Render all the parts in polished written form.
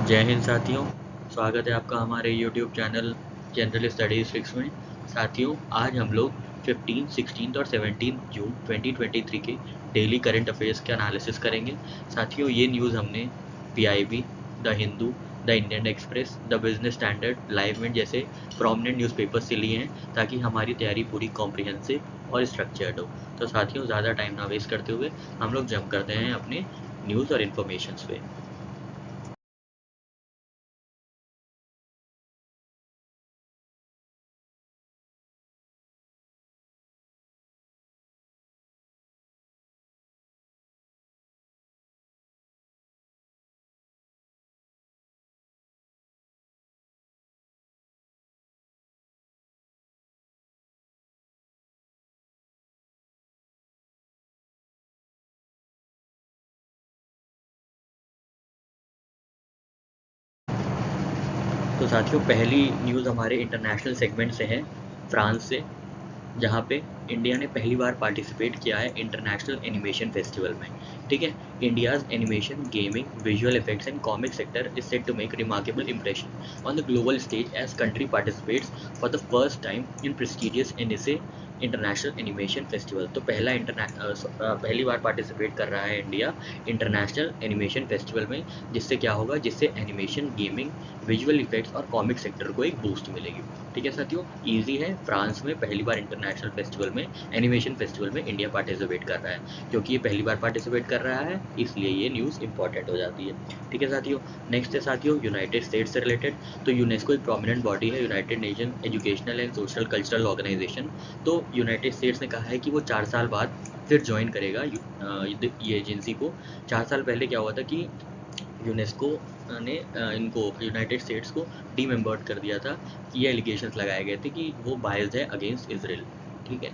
जय हिंद साथियों, स्वागत है आपका हमारे YouTube channel general studies fix में। साथियों, आज हम लोग 15, 16 और 17 जून 2023 के डेली करंट अफेयर्स के एनालिसिस करेंगे। साथियों, ये न्यूज़ हमने PIB, the Hindu, the Indian express, the business standard, live minute जैसे प्रोमिनेंट न्यूज़पेपर्स से लिए हैं ताकि हमारी तैयारी पूरी कॉम्प्रिहेंसिव और स्ट्रक्चर्ड हो। तो साथियों, ज़्यादा टाइम ना वेस्ट करते हुए हम लोग जंप करते हैं अपने न्यूज़ और इन्फॉर्मेशंस पे। तो साथियों, पहली न्यूज़ हमारे इंटरनेशनल सेगमेंट से है, फ्रांस से, जहाँ पे इंडिया ने पहली बार पार्टिसिपेट किया है इंटरनेशनल एनिमेशन फेस्टिवल में। ठीक है, India's animation, gaming, visual effects and comic sector is set to make remarkable impression on the global stage as country participates for the first time in prestigious NSA international animation festival. तो पहली बार participate कर रहा है India international animation festival में, जिससे क्या होगा, जिससे एनिमेशन, गेमिंग, विजुअल इफेक्ट्स और कॉमिक सेक्टर को एक बूस्ट मिलेगी। ठीक है साथियों, ईजी है। फ्रांस में पहली बार इंटरनेशनल फेस्टिवल में, एनिमेशन फेस्टिवल में इंडिया पार्टिसिपेट कर रहा है। क्योंकि ये पहली बार पार्टिसिपेट कर रहा है, इसलिए ये न्यूज़ इंपॉर्टेंट हो जाती है। ठीक है साथियों, नेक्स्ट है साथियों यूनाइटेड स्टेट्स से रिलेटेड। तो यूनेस्को एक प्रोमिनेंट बॉडी है, United Nation Educational and Social Cultural Organization. तो यूनाइटेड स्टेट्स ने कहा है कि वो 4 साल बाद फिर ज्वाइन करेगा ये एजेंसी को। 4 साल पहले क्या हुआ था कि यूनेस्को ने इनको, यूनाइटेड स्टेट्स को डीमेंबर्ड कर दिया था। ये एलिगेशंस लगाए गए थे कि वो बायस्ड है अगेंस्ट इसराइल। ठीक है,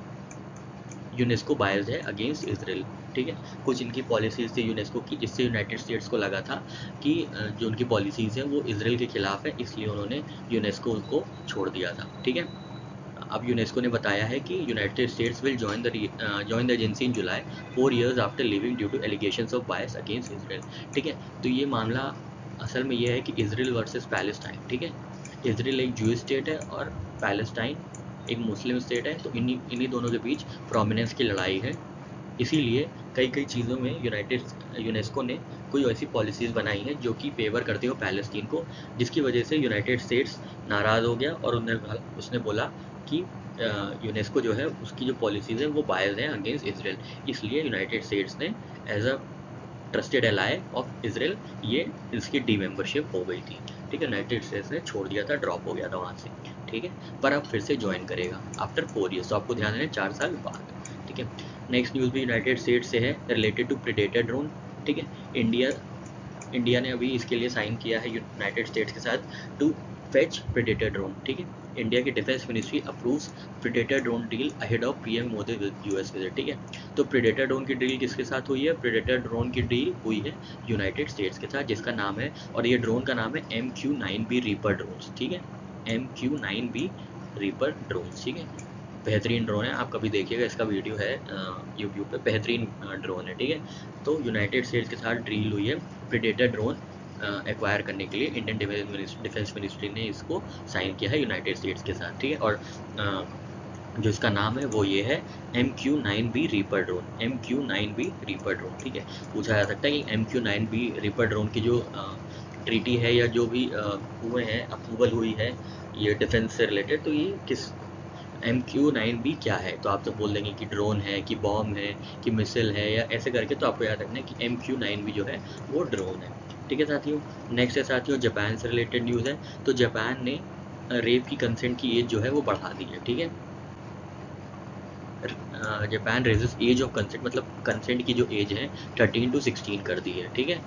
यूनेस्को बायस्ड है अगेंस्ट इसराइल। ठीक है, कुछ इनकी पॉलिसीज़ थी यूनेस्को की, जिससे यूनाइटेड स्टेट्स को लगा था कि जो उनकी पॉलिसीज़ हैं वो इसराइल के खिलाफ है, इसलिए उन्होंने यूनेस्को को छोड़ दिया था। ठीक है, अब यूनेस्को ने बताया है कि United States will join the agency in July, 4 years after living due to allegations of bias against Israel. ठीक है, तो ये मामला असल में ये है कि इसराइल वर्सेस पैलेस्टाइन। ठीक है, इसराइल एक जूइश स्टेट है और पैलेस्टाइन एक मुस्लिम स्टेट है, तो इन्हीं इन्हीं दोनों के बीच प्रोमिनेंस की लड़ाई है। इसीलिए कई कई चीज़ों में यूनेस्को ने कोई ऐसी पॉलिसीज़ बनाई हैं जो कि फेवर करती हो पैलेस्टीन को, जिसकी वजह से यूनाइटेड स्टेट्स नाराज़ हो गया और उसने बोला कि यूनेस्को जो है उसकी जो पॉलिसीज़ हैं वो बायस्ड हैं अगेंस्ट इसराइल। इसलिए यूनाइटेड स्टेट्स ने as a trusted ally of Israel ये इसकी डी मेंबरशिप हो गई थी। ठीक है, यूनाइटेड स्टेट्स ने छोड़ दिया था, ड्रॉप हो गया था वहाँ से। ठीक है, पर अब फिर से ज्वाइन करेगा आफ्टर 4 years। तो आपको ध्यान देना 4 साल बाद। ठीक है, नेक्स्ट न्यूज़ भी यूनाइटेड स्टेट से है, रिलेटेड टू प्रेडेटर ड्रोन। ठीक है, इंडिया इंडिया ने अभी इसके लिए साइन किया है यूनाइटेड स्टेट्स के साथ टू फेच प्रेडेटर ड्रोन। ठीक है, इंडिया की defence ministry approves predator drone deal ahead of PM Modi US visit. ठीक है, तो प्रेडेटर ड्रोन की डील किसके साथ हुई है? प्रेडेटर ड्रोन की डील हुई है यूनाइटेड स्टेट्स के साथ, जिसका नाम है, और ये ड्रोन का नाम है MQ-9B रीपर ड्रोन्स। ठीक है, MQ-9B रीपर ड्रोन्स। ठीक है, बेहतरीन ड्रोन है, आप कभी देखिएगा, इसका वीडियो है यूट्यूब पे, बेहतरीन ड्रोन है। ठीक है, तो यूनाइटेड स्टेट्स के साथ डील हुई है प्रेडेटर ड्रोन एक्वायर करने के लिए। इंडियन डिफेंस मिनिस्ट्री ने इसको साइन किया है यूनाइटेड स्टेट्स के साथ। ठीक है, और जो इसका नाम है वो ये है MQ-9B reaper drone, MQ-9B reaper drone. ठीक है, पूछा जा सकता है कि MQ-9B रीपर ड्रोन की जो ट्रीटी है या जो भी हुए हैं, अप्रूवल हुई है ये डिफेंस से रिलेटेड, तो ये किस MQ-9B क्या है? तो आप तो बोल देंगे कि ड्रोन है, कि बॉम्ब है, कि मिसाइल है, या ऐसे करके। तो आपको याद रखना है कि MQ-9B जो है वो ड्रोन है। ठीक है साथियों, नेक्स्ट है साथियों जापान से रिलेटेड न्यूज़ है। तो जापान ने रेप की कंसेंट की एज जो है वो बढ़ा दी है। ठीक है, Japan raises age of consent, मतलब कंसेंट की जो एज है 13 to 16 कर दी है। ठीक है,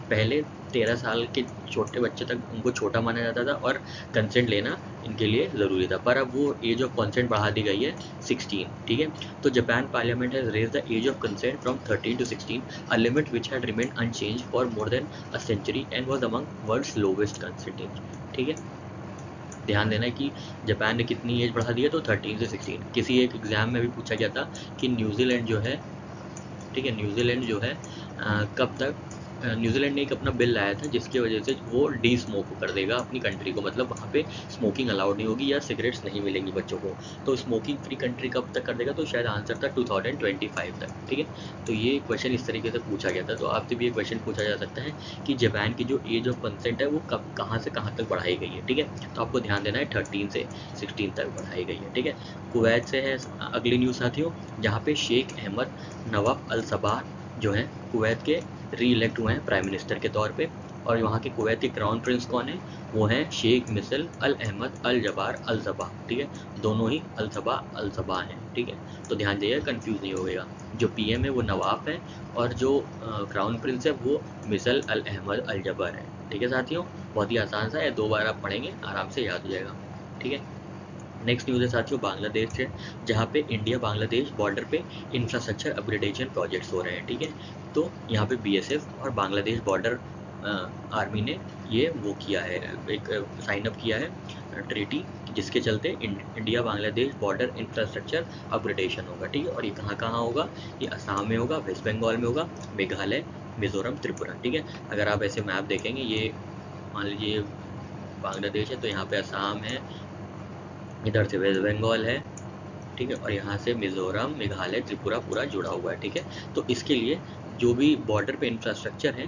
पहले 13 साल के छोटे बच्चे तक उनको छोटा माना जाता था और कंसेंट लेना इनके लिए ज़रूरी था, पर अब वो एज ऑफ कंसेंट बढ़ा दी गई है 16। ठीक है, तो Japan parliament has raise the age of consent from 13 to 16, a limit which had remain unchanged for more than a century and was among world's lowest consent age. ठीक है, ध्यान देना है कि जापान ने कितनी एज बढ़ा दी है, तो 13 से 16। किसी एक एग्जाम में भी पूछा गया था कि न्यूजीलैंड जो है, ठीक है, न्यूजीलैंड जो है कब तक न्यूजीलैंड ने एक अपना बिल लाया था जिसकी वजह से वो डी स्मोक कर देगा अपनी कंट्री को, मतलब वहाँ पे स्मोकिंग अलाउड नहीं होगी या सिगरेट्स नहीं मिलेंगी बच्चों को। तो स्मोकिंग फ्री कंट्री कब तक कर देगा, तो शायद आंसर था 2025 तक, ठीक है। तो ये क्वेश्चन इस तरीके से पूछा गया था। तो आपसे भी ये क्वेश्चन पूछा जा सकता है कि जापान की जो एज ऑफ कंसेंट है वो कब कहाँ से कहाँ तक बढ़ाई गई है, ठीक है। तो आपको ध्यान देना है 13 से 16 तक बढ़ाई गई है, ठीक है। कुवैत से है अगली न्यूज़ साथियों, जहाँ पे शेख अहमद नवाफ अल सबाह जो है कुवैत के री इलेक्ट हुए हैं प्राइम मिनिस्टर के तौर पे। और वहाँ के कुवैत के क्राउन प्रिंस कौन है, वो हैं शेख मिसल अल अहमद अल जबार अल सबाह, ठीक है। दोनों ही अल सबाह हैं, ठीक है। तो ध्यान दिएगा, कंफ्यूज नहीं होगा। जो पीएम है वो नवाफ है और जो क्राउन प्रिंस है वो मिसल अल अहमद अल जबर है, ठीक है साथियों। बहुत ही आसान सा है, 2 बार आप पढ़ेंगे आराम से याद हो जाएगा, ठीक है। नेक्स्ट न्यूज़ है साथियों बांग्लादेश से, जहाँ पे इंडिया बांग्लादेश बॉर्डर पे इंफ्रास्ट्रक्चर अपग्रेडेशन प्रोजेक्ट्स हो रहे हैं, ठीक है। तो यहाँ पे बीएसएफ और बांग्लादेश बॉर्डर आर्मी ने ये वो किया है, एक साइन अप किया है ट्रीटी, जिसके चलते India Bangladesh border infrastructure upgradation होगा, ठीक है। और ये कहाँ कहाँ होगा, ये असम में होगा, वेस्ट बंगाल में होगा, मेघालय, मिजोरम, त्रिपुरा, ठीक है। अगर आप ऐसे मैप देखेंगे, ये मान लीजिए बांग्लादेश है तो यहाँ पे असम है, इधर से वेस्ट बंगाल है, ठीक है। और यहाँ से मिजोरम, मेघालय, त्रिपुरा पूरा जुड़ा हुआ है, ठीक है। तो इसके लिए जो भी बॉर्डर पे इंफ्रास्ट्रक्चर है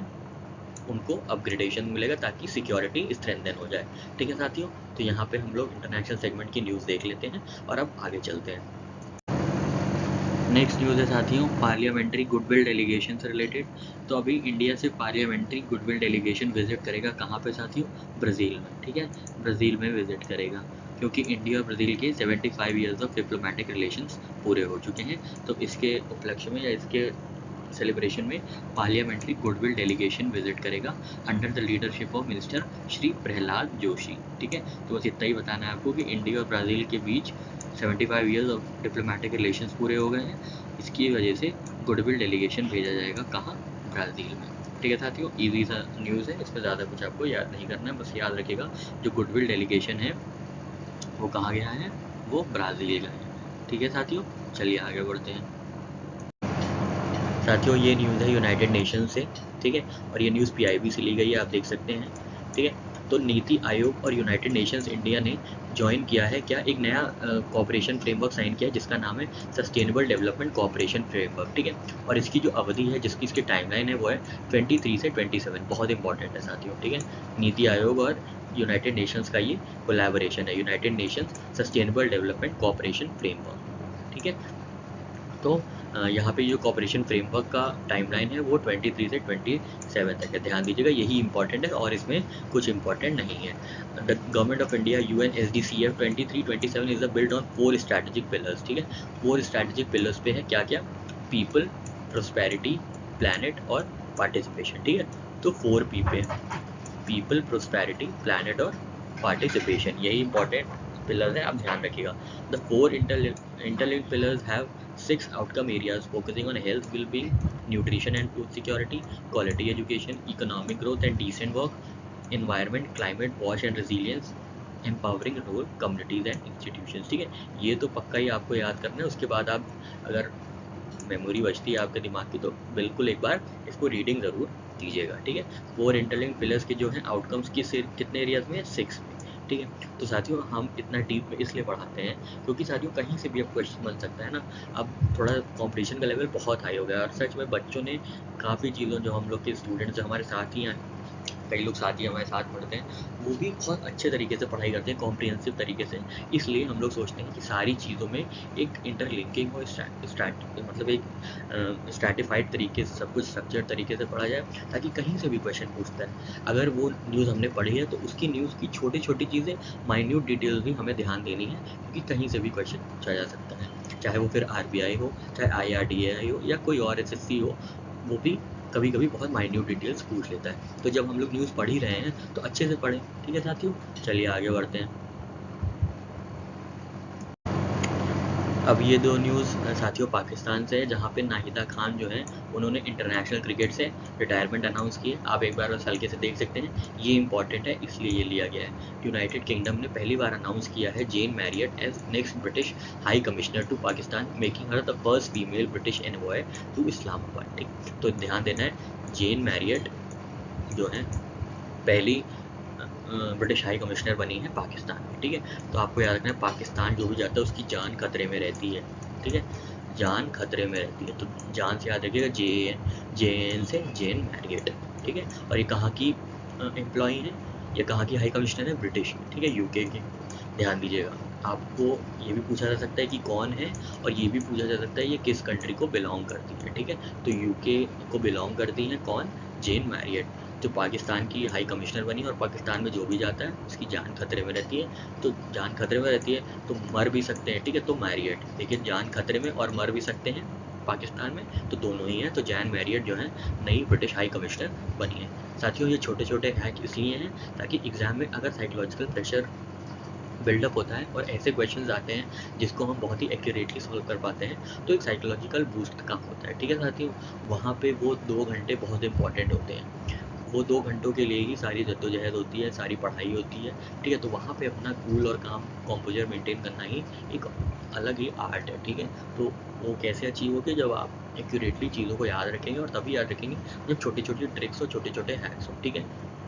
उनको अपग्रेडेशन मिलेगा ताकि सिक्योरिटी स्ट्रेंथन हो जाए, ठीक है साथियों। तो यहाँ पे हम लोग इंटरनेशनल सेगमेंट की न्यूज़ देख लेते हैं और अब आगे चलते हैं। नेक्स्ट न्यूज़ है साथियों पार्लियामेंट्री गुडविल डेलीगेशन से रिलेटेड। तो अभी इंडिया से पार्लियामेंट्री गुडविल डेलीगेशन विजिट करेगा कहाँ पे साथियों, ब्राज़ील में, ठीक है। ब्राज़ील में विजिट करेगा क्योंकि इंडिया और ब्राज़ील के 75 ईयर्स ऑफ डिप्लोमेटिक रिलेशंस पूरे हो चुके हैं। तो इसके उपलक्ष्य में या इसके सेलिब्रेशन में पार्लियामेंट्री गुडविल डेलीगेशन विजिट करेगा under the leadership of minister Shri Prahlad Joshi, ठीक है। तो बस इतना ही बताना है आपको कि इंडिया और ब्राज़ील के बीच 75 ईयर्स ऑफ डिप्लोमेटिक रिलेशंस पूरे हो गए हैं। इसकी वजह से गुडविल डेलीगेशन भेजा जाएगा कहाँ, ब्राज़ील में, ठीक है साथियों। ईजी सा न्यूज़ है, इसमें ज़्यादा कुछ आपको याद नहीं करना है, बस याद रखिएगा जो गुडविल डेलीगेशन है वो कहाँ गया है, वो ब्राज़ील गया है, ठीक है साथियों। चलिए आगे बढ़ते हैं साथियों। ये न्यूज़ है यूनाइटेड नेशन से, ठीक है। और ये न्यूज़ पीआईबी से ली गई है, आप देख सकते हैं, ठीक है। तो नीति आयोग और यूनाइटेड नेशंस इंडिया ने ज्वाइन किया है क्या, एक नया कोऑपरेशन फ्रेमवर्क साइन किया है जिसका नाम है सस्टेनेबल डेवलपमेंट कोऑपरेशन फ्रेमवर्क, ठीक है। और इसकी जो अवधि है, जिसकी इसकी टाइमलाइन है, वो है 23 से 27, बहुत इंपॉर्टेंट है साथियों, ठीक है। नीति आयोग और यूनाइटेड नेशंस का ये कोलैबोरेशन है, United Nations sustainable development cooperation framework, ठीक है। तो यहाँ पे जो कोऑपरेशन फ्रेमवर्क का टाइमलाइन है वो 23 से 27 तक है, ध्यान दीजिएगा, यही इंपॉर्टेंट है और इसमें कुछ इंपॉर्टेंट नहीं है। The government of India UNSDCF 2327 is a build on 4 strategic pillars, ठीक है। 4 स्ट्रैटेजिक पिलर्स पे है क्या क्या, पीपल, प्रोस्पेरिटी, प्लैनेट और पार्टिसिपेशन, ठीक है। तो 4P पे, पीपल, प्रोस्पेरिटी, प्लैनेट और पार्टिसिपेशन, यही इंपॉर्टेंट पिलर्स हैं, आप ध्यान रखिएगा। The 4 interlinked pillars have 6 outcome areas focusing on health, well-being, nutrition and food security, quality education, economic growth and decent work, environment, climate, wash and resilience, empowering rural communities and institutions, ठीक है। ये तो पक्का ही आपको याद करना है। उसके बाद आप अगर मेमोरी बचती है आपके दिमाग की तो बिल्कुल एक बार इसको रीडिंग ज़रूर कीजिएगा, ठीक है। 4 इंटरलिंक पिलर्स के जो हैं आउटकम्स कितने एरियाज में है, 6 में, ठीक है। तो साथियों हम इतना डीप में इसलिए पढ़ाते हैं क्योंकि साथियों कहीं से भी अब क्वेश्चन बन सकता है ना। अब थोड़ा कंपटीशन का लेवल बहुत हाई हो गया और सच में बच्चों ने काफ़ी चीज़ों, जो हम लोग के स्टूडेंट्स जो हमारे साथ ही हैं, कई लोग साथी हमारे साथ पढ़ते हैं, वो भी बहुत अच्छे तरीके से पढ़ाई करते हैं, कॉम्प्रिहेंसिव तरीके से। इसलिए हम लोग सोचते हैं कि सारी चीज़ों में एक इंटरलिंकिंग और मतलब एक स्ट्रैटिफाइड तरीके से सब कुछ स्ट्रक्चर्ड तरीके से पढ़ा जाए, ताकि कहीं से भी क्वेश्चन पूछता है, अगर वो न्यूज़ हमने पढ़ी है तो उसकी न्यूज़ की छोटी छोटी चीज़ें, माइन्यूट डिटेल्स भी हमें ध्यान देनी है, क्योंकि कहीं से भी क्वेश्चन पूछा जा सकता है, चाहे वो फिर RBI हो, चाहे IRDAI हो या कोई और SSC हो, वो भी कभी कभी बहुत माइन्यूट डिटेल्स पूछ लेता है। तो जब हम लोग न्यूज़ पढ़ ही रहे हैं तो अच्छे से पढ़ें, ठीक है साथियों। चलिए आगे बढ़ते हैं। अब ये दो न्यूज़ साथियों पाकिस्तान से है, जहाँ पे नाहिदा खान जो है उन्होंने इंटरनेशनल क्रिकेट से रिटायरमेंट अनाउंस की है। आप एक बार बस हल्के से देख सकते हैं, ये इंपॉर्टेंट है इसलिए ये लिया गया है। यूनाइटेड किंगडम ने पहली बार अनाउंस किया है Jane Marriott as next British high commissioner to Pakistan, making her the first female British envoy to Islamabad. ठीक, तो ध्यान देना है, जेन मैरियट जो है पहली ब्रिटिश हाई कमिश्नर बनी है पाकिस्तान में। ठीक है, तो आपको याद रखना है पाकिस्तान जो भी जाता है उसकी जान खतरे में रहती है। ठीक है, जान खतरे में रहती है, तो जान से याद रखिएगा, JN से जेन मैरियट। ठीक है, और ये कहाँ की एम्प्लॉई है, ये कहाँ की हाई कमिश्नर है, ब्रिटिश की। ठीक है, UK की। ध्यान दीजिएगा, आपको ये भी पूछा जा सकता है कि कौन है, और ये भी पूछा जा सकता है ये किस कंट्री को बिलोंग करती है। ठीक है, तो UK को बिलोंग करती हैं कौन, जेन मैरियट, जो पाकिस्तान की हाई कमिश्नर बनी, और पाकिस्तान में जो भी जाता है उसकी जान खतरे में रहती है। तो जान खतरे में रहती है तो मर भी सकते हैं। ठीक है, तो मैरियट, देखिए जान खतरे में और मर भी सकते हैं पाकिस्तान में, तो दोनों ही हैं। तो जैन मैरियट जो है नई ब्रिटिश हाई कमिश्नर बनी है। साथियों, ये छोटे छोटे हैक इसलिए हैं ताकि एग्जाम में अगर साइकोलॉजिकल प्रेशर बिल्डअप होता है और ऐसे क्वेश्चंस आते हैं जिसको हम बहुत ही एक्यूरेटली सॉल्व कर पाते हैं, तो एक साइकोलॉजिकल बूस्ट कम होता है। ठीक है साथियों, वहाँ पे वो 2 घंटे बहुत इंपॉर्टेंट होते हैं। वो 2 घंटों के लिए ही सारी जद्दोजहद होती है, सारी पढ़ाई होती है। ठीक है, तो वहाँ पे अपना कूल और काम कंपोजर मेंटेन करना ही एक अलग ही आर्ट है। ठीक है, तो वो कैसे अचीव होगी, जब आप एक्यूरेटली चीज़ों को याद रखेंगे, और तभी याद रखेंगे जब छोटी छोटी ट्रिक्स और छोटे छोटे हैक्स हो। ठीक है,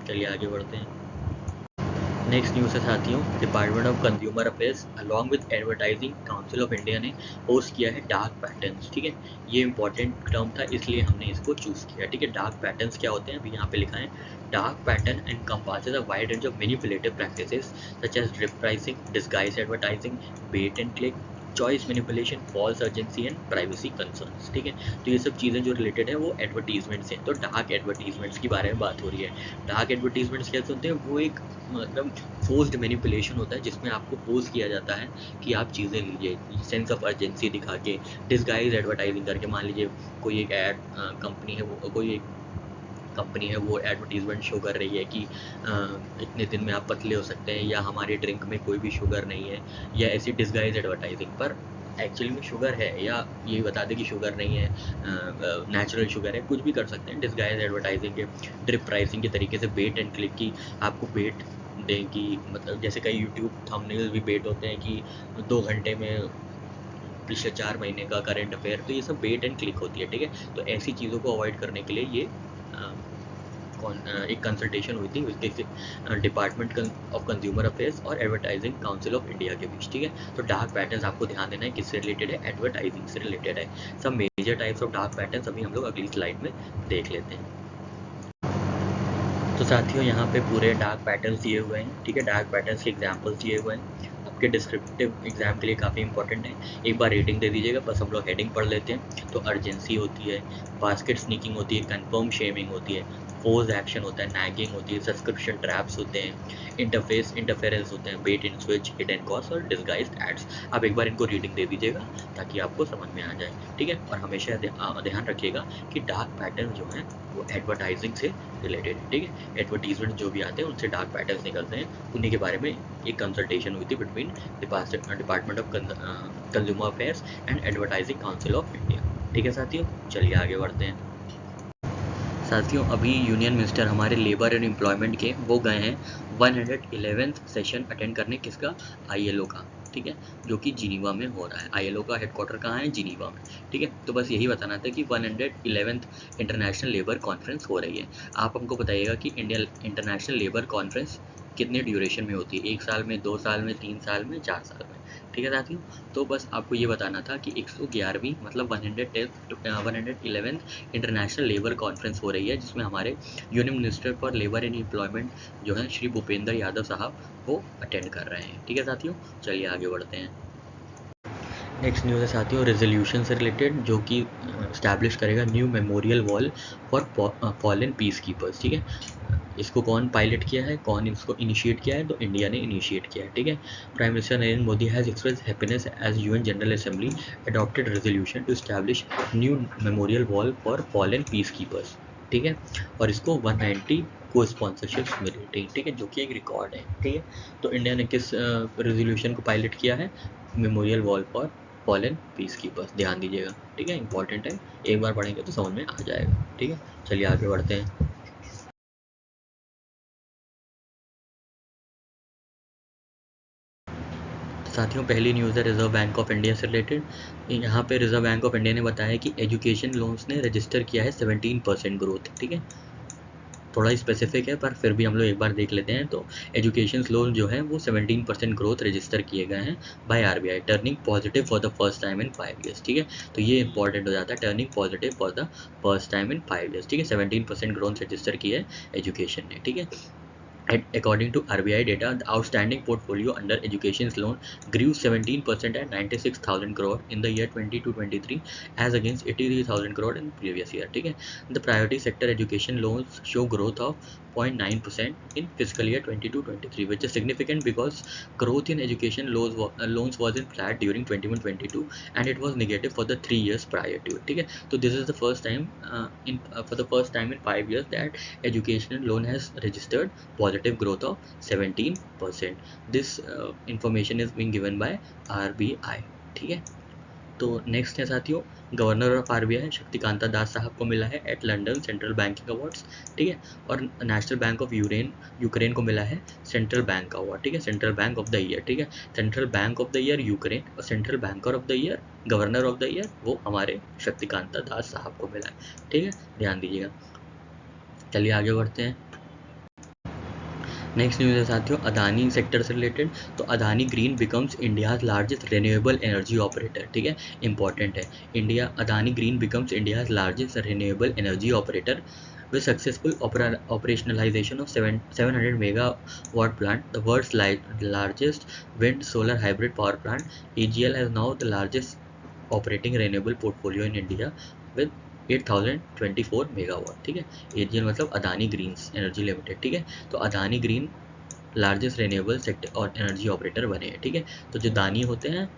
चलिए आगे बढ़ते हैं। नेक्स्ट न्यूज़ है साथियों, department of consumer affairs along with advertising council of India ने होस्ट किया है डार्क पैटर्न्स। ठीक है, ये इंपॉर्टेंट टर्म था इसलिए हमने इसको चूज़ किया। ठीक है, डार्क पैटर्न्स क्या होते हैं, अभी यहाँ पे लिखा है, dark pattern encompasses a wide range of manipulative practices such as drip pricing, disguised advertising, bait and click, choice manipulation, false urgency and privacy concerns. ठीक है, तो ये सब चीज़ें जो रिलेटेड है वो एडवर्टीजमेंट से। तो डार्क एडवर्टीजमेंट्स के बारे में बात हो रही है। डार्क एडवर्टीजमेंट्स कैसे होते हैं, वो एक मतलब फोर्स्ड मैनिपुलेशन होता है जिसमें आपको फोर्स किया जाता है कि आप चीज़ें लीजिए, सेंस ऑफ अर्जेंसी दिखा के, डिस्गाइज एडवर्टाइजिंग करके। मान लीजिए कोई एक एड कंपनी है, वो कोई एक कंपनी है वो एडवर्टीजमेंट शो कर रही है कि इतने दिन में आप पतले हो सकते हैं, या हमारी ड्रिंक में कोई भी शुगर नहीं है, या ऐसी डिस्गाइज एडवर्टाइजिंग, पर एक्चुअली में शुगर है, या ये बता दें कि शुगर नहीं है, नेचुरल शुगर है, कुछ भी कर सकते हैं डिस्गाइज एडवर्टाइजिंग के। ड्रिप प्राइसिंग के तरीके से बेट एंड क्लिक की, आपको बेट दें कि मतलब जैसे कई यूट्यूब थंबनेल्स भी बेट होते हैं कि 2 घंटे में पिछले 4 महीने का करंट अफेयर, तो ये सब बेट एंड क्लिक होती है। ठीक है, तो ऐसी चीज़ों को अवॉइड करने के लिए ये एक कंसल्टेशन हुई थी डिपार्टमेंट ऑफ कंज्यूमर अफेयर्स और एडवर्टाइजिंग काउंसिल ऑफ इंडिया के बीच। ठीक है, तो डार्क पैटर्न्स आपको ध्यान देना है किससे रिलेटेड है, एडवर्टाइजिंग से रिलेटेड है। सब major types of dark patterns अभी हम लोग अगली स्लाइड में देख लेते हैं। तो साथियों, यहाँ पे पूरे डार्क पैटर्न्स दिए हुए हैं। ठीक है, डार्क पैटर्न्स के एग्जाम्पल्स दिए हुए हैं, आपके डिस्क्रिप्टिव एग्जाम के लिए काफ़ी इंपॉर्टेंट है। एक बार रेटिंग दे दीजिएगा, बस हम लोग हेडिंग पढ़ लेते हैं। तो अर्जेंसी होती है, बास्केट स्नीकिंग होती है, कंफर्म शेमिंग होती है, फोर्स एक्शन होता है, नैगिंग होती है, सब्सक्रिप्शन ट्रैप्स होते हैं, इंटरफेरेंस होते हैं, बेट इन स्विच, हिडन कॉस्ट और डिस्गाइज्ड एड्स। आप एक बार इनको रीडिंग दे दीजिएगा ताकि आपको समझ में आ जाए। ठीक है, और हमेशा ध्यान रखिएगा कि डार्क पैटर्न जो है वो एडवर्टाइजिंग से रिलेटेड है। ठीक है, एडवर्टीजमेंट जो भी आते हैं उनसे डार्क पैटर्न्स निकलते हैं, उन्हीं के बारे में एक कंसल्टेशन हुई थी between department of consumer affairs and advertising council of India. ठीक है साथियों, चलिए आगे बढ़ते हैं। साथियों, अभी यूनियन मिनिस्टर हमारे लेबर एंड एम्प्लॉयमेंट के वो गए हैं 111th सेशन अटेंड करने, किसका, ILO का। ठीक है, जो कि जिनीवा में हो रहा है। ILO का हेडक्वार्टर कहाँ है, जिनीवा में। ठीक है, तो बस यही बताना था कि 111th इंटरनेशनल लेबर कॉन्फ्रेंस हो रही है। आप हमको बताइएगा कि इंडियन इंटरनेशनल लेबर कॉन्फ्रेंस कितने ड्यूरेशन में होती है, 1 साल में, 2 साल में, 3 साल में, 4 साल में। ठीक है साथियों, तो बस आपको ये बताना था कि 111वीं मतलब 111th इंटरनेशनल लेबर कॉन्फ्रेंस हो रही है, जिसमें हमारे union minister for labour and employment जो है श्री भूपेंद्र यादव साहब वो अटेंड कर रहे हैं। ठीक है साथियों, चलिए आगे बढ़ते हैं। नेक्स्ट न्यूज़ है साथियों, रेजोल्यूशन से रिलेटेड, जो कि इस्टेब्लिश करेगा new memorial wall for fallen peacekeepers. ठीक है, इसको कौन पायलट किया है, कौन इसको इनिशिएट किया है, तो इंडिया ने इनिशिएट किया है। ठीक है, Prime Minister Narendra Modi has express happiness as UN general assembly adopted resolution to establish new memorial wall for fallen peacekeepers. ठीक है, और इसको 190 को स्पॉन्सरशिप्स मिली थी। ठीक है, जो कि एक रिकॉर्ड है। ठीक है, तो इंडिया ने किस रेजोल्यूशन को पायलट किया है, memorial wall for fallen peace keepers, ध्यान दीजिएगा, ठीक है, इंपॉर्टेंट है, एक बार पढ़ेंगे तो समझ में आ जाएगा, ठीक है। चलिए आगे बढ़ते हैं। साथियों पहली न्यूज़ है रिजर्व बैंक ऑफ इंडिया से रिलेटेड। यहाँ पे रिजर्व बैंक ऑफ इंडिया ने बताया कि एजुकेशन लोन्स ने रजिस्टर किया है 17% ग्रोथ, ठीक है, थोड़ा स्पेसिफिक है पर फिर भी हम लोग एक बार देख लेते हैं। तो एजुकेशन लोन जो है वो 17% ग्रोथ रजिस्टर किए गए हैं by RBI, turning positive for the first time in 5 years, ठीक है। तो ये इंपॉर्टेंट हो जाता है, turning positive for the first time in 5 years, ठीक है। 17% ग्रोथ रजिस्टर की है एजुकेशन ने, ठीक है। According to RBI data, the outstanding portfolio under education loan grew 17% at 96,000 crore in the year 22-23 as against 83,000 crore in previous year. ठीक है, the priority sector education loans show growth of 0.9% in fiscal year 22-23, which is significant because growth in education loans was in flat during 21-22 and it was negative for the 3 years prior to it. ठीक है, तो this is the first time for the first time in 5 years that education loan has registered positive growth of 17%. This information is being given by RBI, ठीक है। तो next है साथियों, governor of RBI Shaktikanta Das sahab को मिला है at London Central Banking Awards, ठीक है। और नेशनल बैंक ऑफ यूक्रेन को मिला है सेंट्रल बैंक अवार्ड, ठीक है, central bank of the year, ठीक है। Central bank of the year Ukraine और central banker of the year, governor of the year, वो हमारे शक्तिकांता दास साहब को मिला है, ठीक है, ध्यान दीजिएगा। चलिए आगे बढ़ते हैं। नेक्स्ट न्यूज़ है साथियों अदानी सेक्टर से रिलेटेड। तो Adani green becomes India's largest renewable energy operator, ठीक है, इंपॉर्टेंट है। Adani green becomes India's largest renewable energy operator with successful operationalization of 700 megawatt plant, the world's largest wind solar hybrid power plant. AGL has now the largest operating renewable portfolio in India with 8024 megawatt, ठीक है। AGL मतलब Adani Green's energy limited, ठीक है। तो Adani green largest renewable sector और energy operator बने हैं, ठीक है। तो जो दानी होते हैं,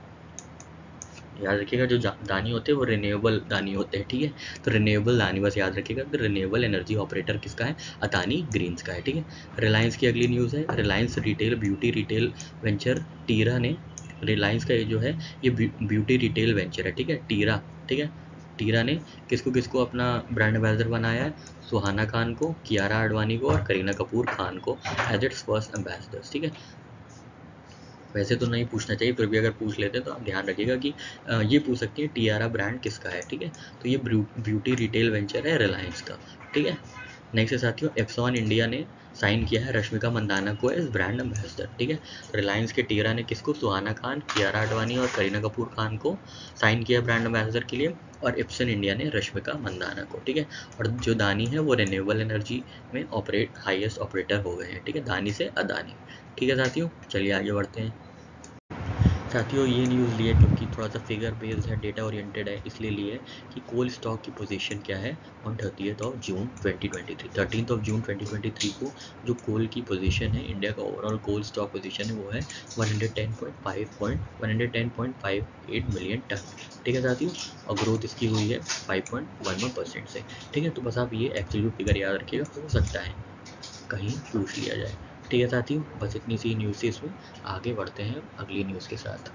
याद रखिएगा, जो दानी होते हैं वो रिन्यूएबल दानी होते हैं, ठीक है। तो रिन्यूएबल दानी बस याद रखिएगा कि रिन्यूएबल एनर्जी ऑपरेटर किसका है, अदानी ग्रीन्स का है, ठीक है। रिलायंस की अगली न्यूज़ है, Reliance retail beauty retail venture Tira ने, रिलायंस का ये जो है ये ब्यूटी रिटेल वेंचर है, ठीक है, टीरा, ठीक है। टीरा ने किसको किसको अपना ब्रांड एम्बेसडर बनाया है, सुहाना खान को, कियारा आडवाणी को और करीना कपूर खान को एज इट्स फर्स्ट एम्बेसडर्स, ठीक है। वैसे तो नहीं पूछना चाहिए, फिर भी अगर पूछ लेते हैं तो आप ध्यान रखिएगा कि ये पूछ सकते हैं टीआरा ब्रांड किसका है, ठीक है। तो ये ब्यूटी रिटेल वेंचर है रिलायंस का, ठीक है। नेक्स्ट है साथियों एप्सॉन इंडिया ने साइन किया है रश्मिका मंदाना को एज ब्रांड एम्बेसडर, ठीक है। रिलायंस के टीरा ने किसको, सुहाना खान, कियारा आडवाणी और करीना कपूर खान को साइन किया ब्रांड एम्बेसडर के लिए, और एप्सन इंडिया ने रश्मिका मंदाना को, ठीक है। और जो दानी है वो रिन्यूएबल एनर्जी में हाईएस्ट ऑपरेटर हो गए हैं, ठीक है, दानी से अदानी, ठीक है साथियों। चलिए आगे बढ़ते हैं। साथियों ये न्यूज़ लिए क्योंकि थोड़ा सा फिगर बेस्ड है, डेटा ओरिएंटेड है, इसलिए लिए कि कोल स्टॉक की पोजीशन क्या है on 30th of June 2023, 13th of June 2023 को जो कोल की पोजीशन है, इंडिया का ओवरऑल कोल स्टॉक पोजीशन है वो है 110.58 मिलियन टन, ठीक है साथियों। और ग्रोथ इसकी हुई है 5.11% से, ठीक है। तो बस आप ये एब्सोल्यूट फिगर याद रखिएगा, हो सकता है कहीं पूछ लिया जाए, ठीक है साथियों। बस इतनी सी न्यूज़ थी इसमें, आगे बढ़ते हैं अगली न्यूज़ के साथ।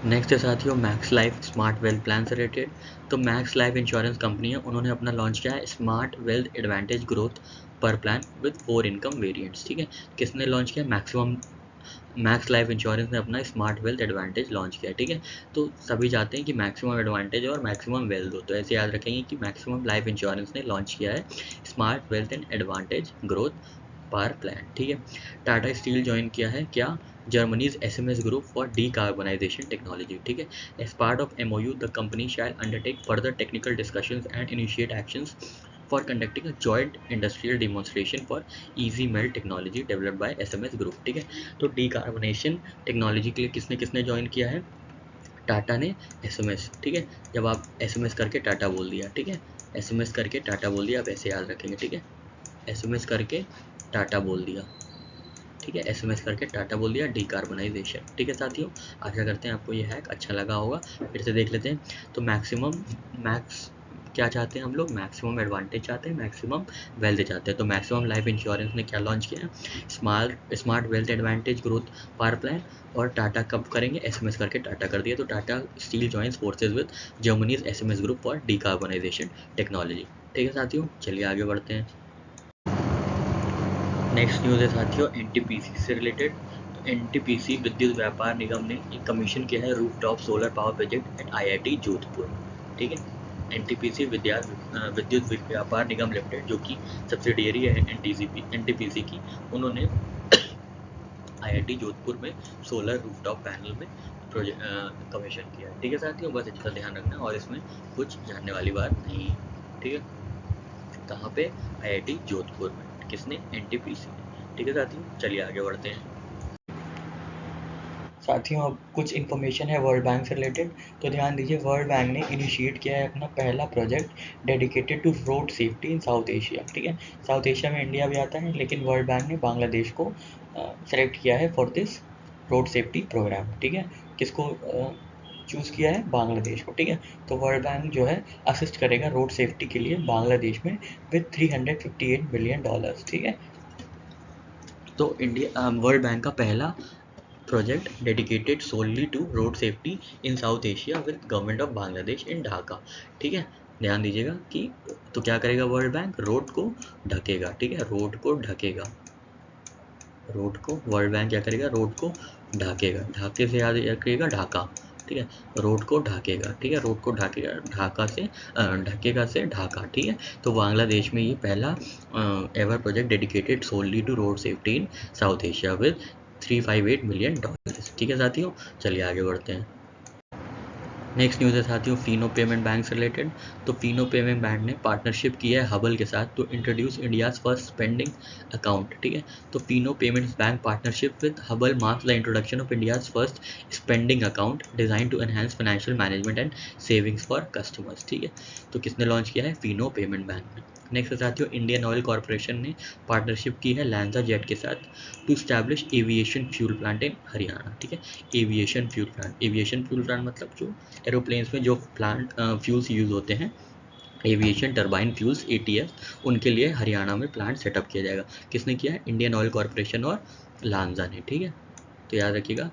नेक्स्ट है साथियों max life smart wealth plan से रिलेटेड। तो मैक्स लाइफ इंश्योरेंस कंपनी है, उन्होंने अपना लॉन्च किया है smart wealth advantage growth par plan with 4 income variants, ठीक है। किसने लॉन्च किया, मैक्स लाइफ इंश्योरेंस ने अपना स्मार्ट वेल्थ एडवांटेज लॉन्च किया, ठीक है। तो सभी चाहते हैं कि मैक्सिमम एडवांटेज और मैक्सिमम वेल्थ हो, तो ऐसे याद रखेंगे कि मैक्सिमम लाइफ इंश्योरेंस ने लॉन्च किया है smart wealth and advantage growth par plan, ठीक है। टाटा स्टील ज्वाइन किया है क्या, Germany's SMS group for decarbonization technology, ठीक है। As part of MOU the company shall undertake further technical discussions and initiate actions for conducting a joint industrial demonstration for easy melt technology developed by SMS Group, ठीक है। तो decarbonation technology के लिए किसने किसने join किया है, टाटा ने SMS, ठीक है। जब आप SMS करके टाटा बोल दिया, ठीक है, SMS करके टाटा बोल दिया, आप ऐसे याद रखेंगे, ठीक है, SMS करके टाटा बोल दिया, ठीक है, SMS करके टाटा बोल दिया, डिकार्बनाइजेशन, ठीक है साथियों। आशा करते हैं आपको ये हैक अच्छा लगा होगा, फिर से देख लेते हैं। तो मैक्स क्या चाहते हैं हम लोग, मैक्सिमम एडवांटेज चाहते हैं, मैक्सिमम वेल्थ चाहते हैं। तो मैक्सिमम लाइफ इंश्योरेंस ने क्या लॉन्च किया है, smart wealth advantage growth power plan. और टाटा कब करेंगे, एसएमएस करके टाटा कर दिया। तो Tata steel joins forces with Germany's SMS group for decarbonisation technology. ठीक है साथियों, चलिए आगे बढ़ते हैं। नेक्स्ट न्यूज़ है साथियों एनटीपीसी से रिलेटेड। तो एनटीपीसी विद्युत व्यापार निगम ने एक कमीशन किया है rooftop solar power project at IIT Jodhpur. ठीक है, एनटीपीसी विद्युत व्यापार निगम लिमिटेड, जो कि सब्सिडियरी है एनटीपीसी की, उन्होंने आईआईटी जोधपुर में सोलर रूफटॉप पैनल में प्रोजेक्ट कमीशन किया है। ठीक है साथियों, बस इतना ध्यान रखना और इसमें कुछ जानने वाली बात नहीं है। ठीक है, कहाँ पे, आईआईटी जोधपुर में। किसने, एनटीपीसी ने। ठीक है साथियों, चलिए आगे बढ़ते हैं। साथियों अब कुछ इन्फॉर्मेशन है वर्ल्ड बैंक से रिलेटेड। तो ध्यान दीजिए, वर्ल्ड बैंक ने इनिशिएट किया है अपना पहला project dedicated to road safety in South Asia. ठीक है, साउथ एशिया में इंडिया भी आता है, लेकिन वर्ल्ड बैंक ने बांग्लादेश को सेलेक्ट किया है for this road safety program. ठीक है, किसको चूज़ किया है, बांग्लादेश को। ठीक है, तो वर्ल्ड बैंक जो है असिस्ट करेगा रोड सेफ्टी के लिए बांग्लादेश में विद $358 मिलियन। ठीक है, तो इंडिया वर्ल्ड बैंक का पहला project dedicated solely to road safety in South Asia with government of Bangladesh in Dhaka. ठीक है, ध्यान दीजिएगा कि तो क्या करेगा वर्ल्ड बैंक, रोड को ढकेगा। ठीक है, रोड को ढकेगा, रोड को वर्ल्ड बैंक क्या करेगा, रोड को ढकेगा। ढाके से याद रखिएगा, ढाका। ठीक है, रोड को ढकेगा। ठीक है, रोड को ढकेगा, ढाका से ढकेगा से ढाका। ठीक है, तो बांग्लादेश में ये पहला ever project dedicated solely to road safety in South Asia with $358 million. ठीक है साथियों, चलिए आगे बढ़ते हैं। नेक्स्ट न्यूज़ है साथियों फिनो पेमेंट बैंक से रिलेटेड। तो फिनो पेमेंट बैंक ने पार्टनरशिप की है हबल के साथ to introduce India's first spending account. ठीक है, तो Fino payments bank partnership with Hubble marks the introduction of India's first spending account design to enhance financial management and savings for customers. ठीक है, तो किसने लॉन्च किया है, फिनो पेमेंट बैंक ने। नेक्स्ट है साथियों इंडियन ऑयल कॉरपोरेशन ने पार्टनरशिप की है लैंजा जेट के साथ to establish aviation fuel plant in Haryana. ठीक है, एविएशन फ्यूल प्लांट मतलब जो एरोप्लेन्स में जो प्लांट फ्यूल्स यूज़ होते हैं, एविएशन टर्बाइन फ्यूल्स एटीएफ, उनके लिए हरियाणा में प्लांट सेटअप किया जाएगा। किसने किया है, इंडियन ऑयल कॉरपोरेशन और लांजा ने। ठीक है, तो याद रखिएगा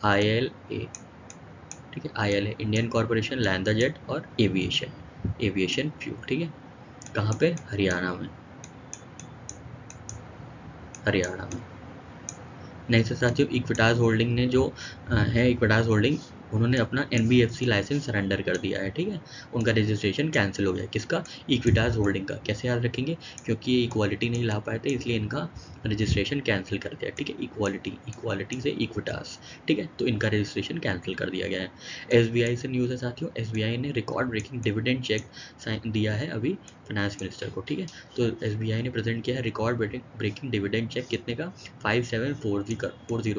ILA। ठीक है, ILA Indian corporation, Lanja jet और एविएशन फ्यूल। ठीक है, कहाँ पे, हरियाणा में। नेक्स्ट साथियों इक्विटास होल्डिंग ने जो है इक्विटास होल्डिंग, उन्होंने अपना NBFC लाइसेंस सरेंडर कर दिया है। ठीक है, उनका रजिस्ट्रेशन कैंसिल हो गया। किसका, इक्विटास होल्डिंग का। कैसे याद रखेंगे, क्योंकि ये इक्वालिटी नहीं ला पाए थे, इसलिए इनका रजिस्ट्रेशन कैंसिल कर दिया। ठीक है, इक्वालिटी से इक्विटास। ठीक है, तो इनका रजिस्ट्रेशन कैंसिल कर दिया गया है। SBI से न्यूज़ है साथियों, SBI ने रिकॉर्ड ब्रेकिंग डिविडेंड चेक दिया है अभी फाइनेंस मिनिस्टर को। ठीक है, तो SBI ने प्रेजेंट किया है रिकॉर्ड ब्रेकिंग डिविडेंड चेक कितने का, 5740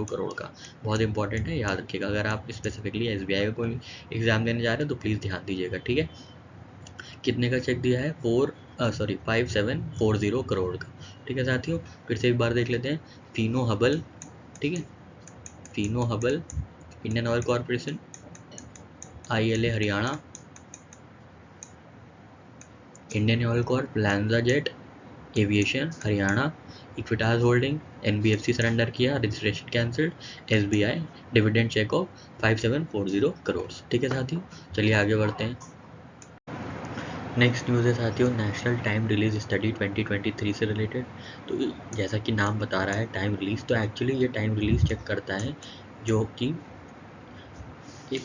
करोड़ का। बहुत इंपॉर्टेंट है, याद रखिएगा। अगर आप स्पेसिफिकली SBI का कोई एग्जाम देने जा रहे हैं तो प्लीज़ ध्यान दीजिएगा। ठीक है, कितने का चेक दिया है, 5740 करोड़ का। ठीक है साथियों, फिर से एक बार देख लेते हैं। फिनो हबल, ठीक है, फिनो हबल, Indian oil corporation, ILA Haryana, Indian oil corp, Lanza jet aviation Haryana, Equitas holding, NBFC surrender किया, registration cancelled, SBI dividend cheque of 5740 crore. ठीक है साथियों, चलिए आगे बढ़ते हैं। नेक्स्ट न्यूज़ है साथियों नेशनल टाइम रिलीज स्टडी 2023 से रिलेटेड। तो जैसा कि नाम बता रहा है टाइम रिलीज, तो एक्चुअली ये टाइम रिलीज चेक करता है जो कि एक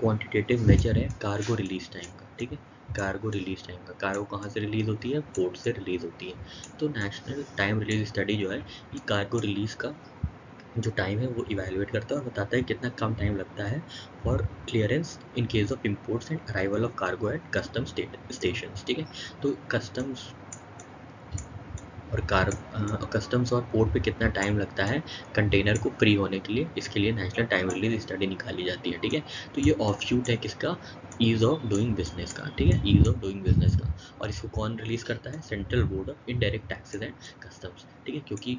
क्वांटिटेटिव मेजर है कार्गो रिलीज टाइम का। ठीक है, कार्गो रिलीज टाइम का, कार्गो कहाँ से रिलीज होती है, पोर्ट से रिलीज होती है। तो नेशनल टाइम रिलीज स्टडी जो है ये कार्गो रिलीज का जो टाइम है वो इवैल्यूएट करता है और बताता है कितना कम टाइम लगता है for clearance in case of imports and arrival of cargo at custom station. ठीक है, तो कस्टम्स और कस्टम्स और पोर्ट पे कितना टाइम लगता है कंटेनर को फ्री होने के लिए, इसके लिए नेशनल टाइम रिलीज स्टडी निकाली जाती है। ठीक है, तो ये ऑफशूट है किसका, ईज ऑफ डूइंग बिजनेस का। ठीक है, ईज ऑफ डूइंग बिजनेस का। और इसको कौन रिलीज करता है, central board of indirect taxes and customs. ठीक है, क्योंकि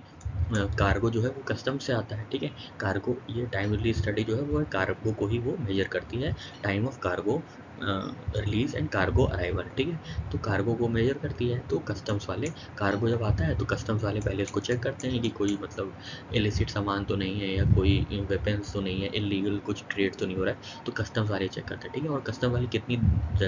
कार्गो जो है वो कस्टम्स से आता है। ठीक है, कार्गो, ये टाइम रिलीज स्टडी जो है वो कार्गो को ही वो मेजर करती है, time of cargo release and cargo arrival, ठीक है। तो कार्गो को मेजर करती है, तो कस्टम्स वाले कार्गो जब आता है तो कस्टम्स वाले पहले उसको चेक करते हैं कि कोई मतलब इलिसिट सामान तो नहीं है या कोई वेपन्स तो नहीं है, इलीगल कुछ ट्रेड तो नहीं हो रहा है, तो कस्टम्स वाले चेक करते हैं, ठीक है। और कस्टम वाले कितना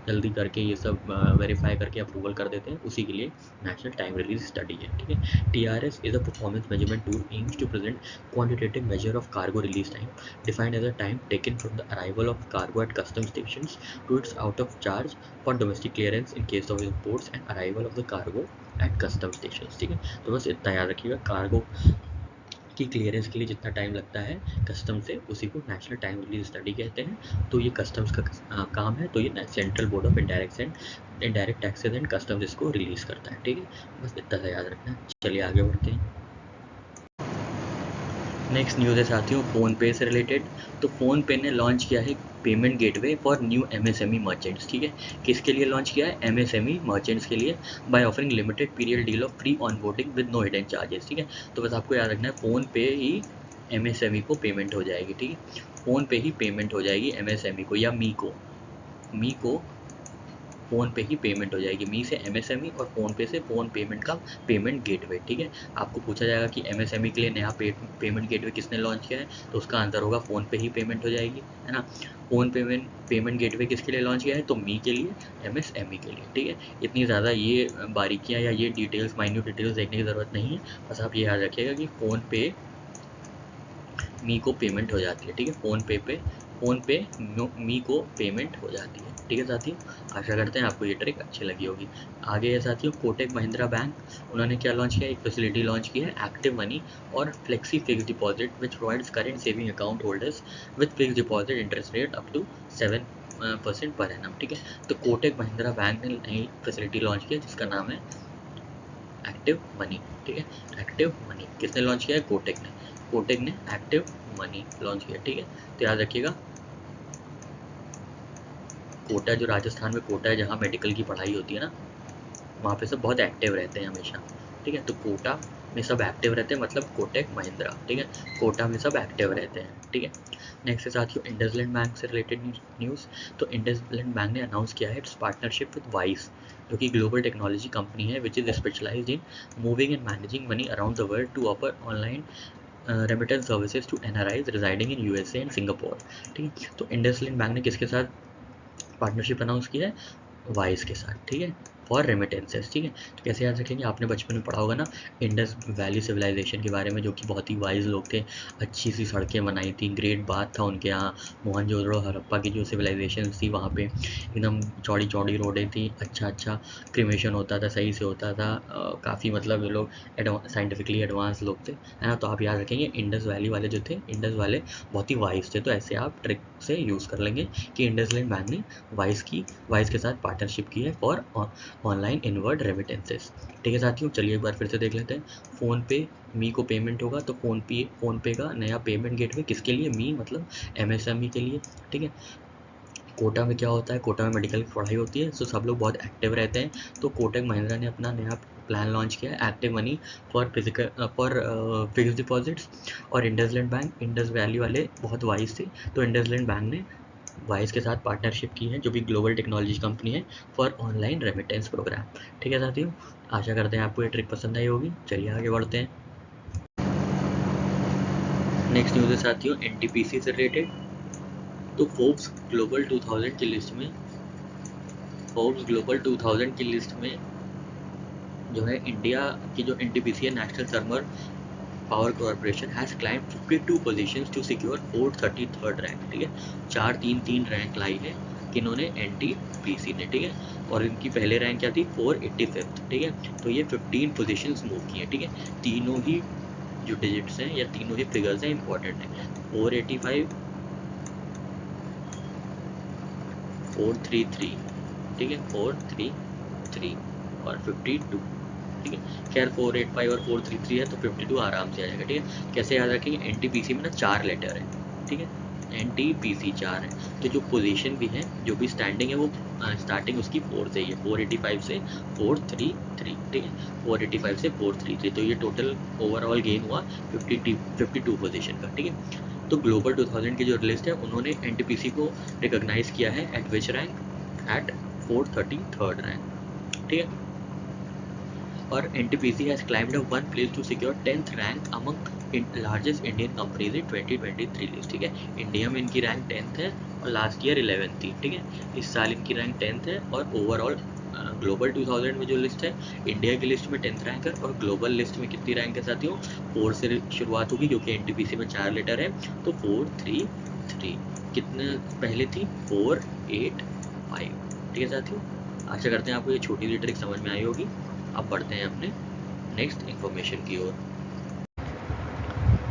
जल्दी करके ये सब वेरीफाई करके अप्रूवल कर देते हैं, उसी के लिए नेशनल टाइम रिलीज स्टडी है, ठीक है। TRS is a performance measurement tool aims to present quantitative measure of cargo release time defined as a time taken from the arrival of cargo at custom stations to its out of charge for domestic clearance in case of imports and arrival of the cargo at custom stations, ठीक है। तो बस इतना याद रखिएगा, cargo की clearance के लिए जितना टाइम लगता है कस्टम से, उसी को नेशनल टाइम रिलीज स्टडी कहते हैं। तो ये कस्टम्स का काम है, तो ये central board of indirect taxes and customs इसको रिलीज करता है, ठीक है। बस इतना सा याद रखना। चलिए आगे बढ़ते हैं। नेक्स्ट न्यूज़ है साथियों फ़ोनपे से रिलेटेड। तो फ़ोनपे ने लॉन्च किया है payment gateway for new MSME merchants, ठीक है। किसके लिए लॉन्च किया है? MSME मर्चेंट्स के लिए, by offering limited period deal of free onboarding with no hidden charges, ठीक है। तो बस आपको याद रखना है फ़ोनपे ही MSME को पेमेंट हो जाएगी, ठीक है। फ़ोनपे ही पेमेंट हो जाएगी MSME को या मी को फ़ोन पे ही पेमेंट हो जाएगी। मी से MSME और फ़ोन पे से फ़ोन पेमेंट का पेमेंट गेटवे, ठीक है। आपको पूछा जाएगा कि MSME के लिए नया पेमेंट गेटवे किसने लॉन्च किया है, तो उसका आंसर होगा फ़ोन पे ही पेमेंट हो जाएगी, है ना। फ़ोन पेमेंट गेटवे किसके लिए लॉन्च किया है, तो मी के लिए, MSME के लिए, ठीक है। इतनी ज़्यादा ये बारीकियाँ या ये डिटेल्स, माइन्यूट डिटेल्स देखने की ज़रूरत नहीं है, बस आप ये याद रखिएगा कि फ़ोन पे मी को पेमेंट हो जाती है, ठीक है। फ़ोन पे मी को पेमेंट हो जाती है, ठीक है साथियों। आशा करते हैं आपको ये ट्रिक अच्छी लगी होगी। आगे है साथियों कोटक महिंद्रा बैंक, उन्होंने क्या लॉन्च किया, एक फैसिलिटी लॉन्च की है एक्टिव मनी और flexi fix deposit which provides current saving account holders with fix deposit interest rate up to 7% per annum, ठीक है। तो कोटक महिंद्रा बैंक ने नई फैसिलिटी लॉन्च की है जिसका नाम है एक्टिव मनी, ठीक है। एक्टिव मनी किसने लॉन्च किया है? कोटक ने एक्टिव मनी लॉन्च किया, ठीक है। तो याद रखिएगा कोटा, जो राजस्थान में कोटा है जहाँ मेडिकल की पढ़ाई होती है ना, वहाँ पे सब बहुत एक्टिव रहते हैं हमेशा, ठीक है। तो कोटा में सब एक्टिव रहते हैं, मतलब कोटक महिंद्रा, ठीक है। कोटा में सब एक्टिव रहते हैं, ठीक है। नेक्स्ट है साथियों इंडसलैंड बैंक से रिलेटेड न्यूज़। तो इंडसलैंड बैंक ने अनाउंस किया है इट्स पार्टनरशिप विद वाइस, जो कि ग्लोबल टेक्नोलॉजी कंपनी है which is specialised in moving and managing money around the world to offer online remittance services to NRIs residing in USA and Singapore, ठीक है। तो IndusInd bank ने किसके साथ partnership announce किया है? वाइस के साथ, ठीक है, फॉर रेमिटेंसेस, ठीक है। तो कैसे याद रखेंगे? आपने बचपन में पढ़ा होगा ना इंडस वैली सिविलाइजेशन के बारे में, जो कि बहुत ही वाइज लोग थे, अच्छी सी सड़कें बनाई थी, ग्रेट बात था उनके यहाँ। मोहनजोदड़ो हड़प्पा की जो सिविलाइजेशन थी वहाँ पे एकदम चौड़ी चौड़ी रोडें थी, अच्छा क्रिमेशन होता था, सही से होता था, काफ़ी मतलब ये लोग साइंटिफिकली एडवांस लोग थे, है ना। तो आप याद रखेंगे इंडस वैली वाले जो थे, इंडस वाले बहुत ही वाइज थे। तो ऐसे आप ट्रिक से यूज़ कर लेंगे कि इंडसलैंड बैंक ने वाइस के साथ पार्टनरशिप की है फॉर ऑनलाइन इनवर्ड रेमिटेंसेस, ठीक है साथियों। चलिए एक बार फिर से देख लेते हैं। फ़ोन पे मी को पेमेंट होगा, तो फ़ोन पे का नया पेमेंट गेटवे किसके लिए? मी मतलब MSME के लिए, ठीक है। कोटा में क्या होता है? कोटा में मेडिकल की पढ़ाई होती है, तो सब लोग बहुत एक्टिव रहते हैं। तो कोटक महिंद्रा ने अपना नया प्लान लॉन्च किया है active money for fix deposits. और इंडसलैंड बैंक, इंडस वैली वाले बहुत वाइज थे, तो इंडसलैंड बैंक ने वाइस के साथ पार्टनरशिप की है, जो भी ग्लोबल टेक्नोलॉजी कंपनी है, फॉर ऑनलाइन रेमिटेंस प्रोग्राम, ठीक है साथियों। आशा करते हैं आपको ये ट्रिक पसंद आई होगी। चलिए आगे बढ़ते हैं। नेक्स्ट न्यूज़ है साथियों NTPC से रिलेटेड। तो फोर्ब्स ग्लोबल 2000 की लिस्ट में जो है इंडिया की जो NTPC है, national thermal power corporation has climb 52 positions to secure 433rd rank, ठीक है। 433 रैंक लाई है किन्होंने? NTPC ने, ठीक है। और इनकी पहले रैंक क्या थी? 485th, ठीक है। तो ये 15 पोजीशंस मूव की है, ठीक है। तीनों ही जो डिजिट्स हैं या तीनों ही फिगर्स हैं इंपॉर्टेंट हैं। 485, 433, ठीक है, 433 और 52, ठीक है। खैर 485 और 433 है तो 52 आराम से आ जाएगा, ठीक है। कैसे याद रखेंगे? NTPC में ना 4 लेटर है, ठीक है। NTPC 4 है, तो जो पोजीशन भी है, जो भी स्टैंडिंग है, वो स्टार्टिंग उसकी 4 से ही है, 485 से 433, ठीक है। 485 से 433, तो ये टोटल ओवरऑल गेन हुआ 52 पोजीशन का, ठीक है। तो ग्लोबल 2000 की जो लिस्ट है उन्होंने एनटीपीसी को रिकॉग्नाइज किया है at which rank, at 433rd rank, ठीक है। और NTPC has climbed up one place to secure 10th rank among largest Indian companies in 2023 list, ठीक है। इंडिया में इनकी रैंक 10th है और लास्ट ईयर 11th थी, ठीक है। इस साल इनकी रैंक 10th है और ओवरऑल ग्लोबल 2000 में जो लिस्ट है, इंडिया की लिस्ट में 10th रैंक है और ग्लोबल लिस्ट में कितनी रैंक है साथियों, 4 से शुरुआत होगी क्योंकि एनटीपीसी में 4 लेटर है, तो 433 कितने पहले थी 485, ठीक है साथियों। आशा करते हैं आपको ये छोटी सी ट्रिक समझ में आई होगी। अब बढ़ते हैं अपने नेक्स्ट इन्फॉर्मेशन की ओर।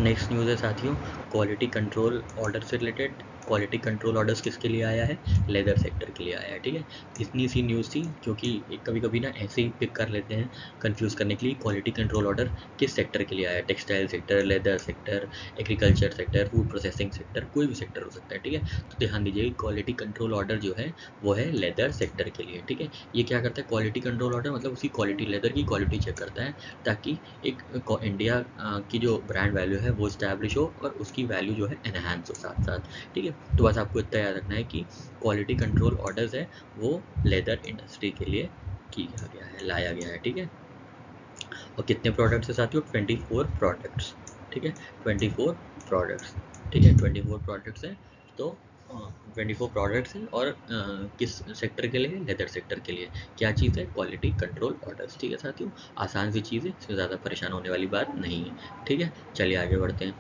नेक्स्ट न्यूज़ है साथियों क्वालिटी कंट्रोल ऑर्डर से रिलेटेड। क्वालिटी कंट्रोल ऑर्डर्स किसके लिए आया है, लेदर सेक्टर के लिए आया है, ठीक है। इतनी सी न्यूज़ थी क्योंकि कभी कभी ना ऐसे ही पिक कर लेते हैं कंफ्यूज करने के लिए, क्वालिटी कंट्रोल ऑर्डर किस सेक्टर के लिए आया है, textile sector, leather sector, agriculture sector, food processing sector, कोई भी सेक्टर हो सकता है, ठीक है। तो ध्यान दीजिए क्वालिटी कंट्रोल ऑर्डर जो है वो है लेदर सेक्टर के लिए, ठीक है। ये क्या करता है, क्वालिटी कंट्रोल ऑर्डर मतलब उसकी क्वालिटी, लेदर की क्वालिटी चेक करता है ताकि एक इंडिया की जो ब्रांड वैल्यू है वो इस्टेब्लिश हो और उसकी वैल्यू जो है एनहांस हो साथ साथ, ठीक है। तो बस आपको इतना याद रखना है कि क्वालिटी कंट्रोल ऑर्डर्स है वो लेदर इंडस्ट्री के लिए किया गया है, लाया गया है, ठीक है। और कितने प्रोडक्ट्स है साथियों, 24 प्रोडक्ट्स, ठीक है, 24 प्रोडक्ट्स, ठीक है, 24 प्रोडक्ट्स हैं। तो 24 प्रोडक्ट्स हैं और किस सेक्टर के लिए, लेदर सेक्टर के लिए। क्या चीज़ है, क्वालिटी कंट्रोल ऑर्डर्स, ठीक है साथियों। आसान सी चीज़ है, इसमें ज़्यादा परेशान होने वाली बात नहीं है, ठीक है। चलिए आगे बढ़ते हैं।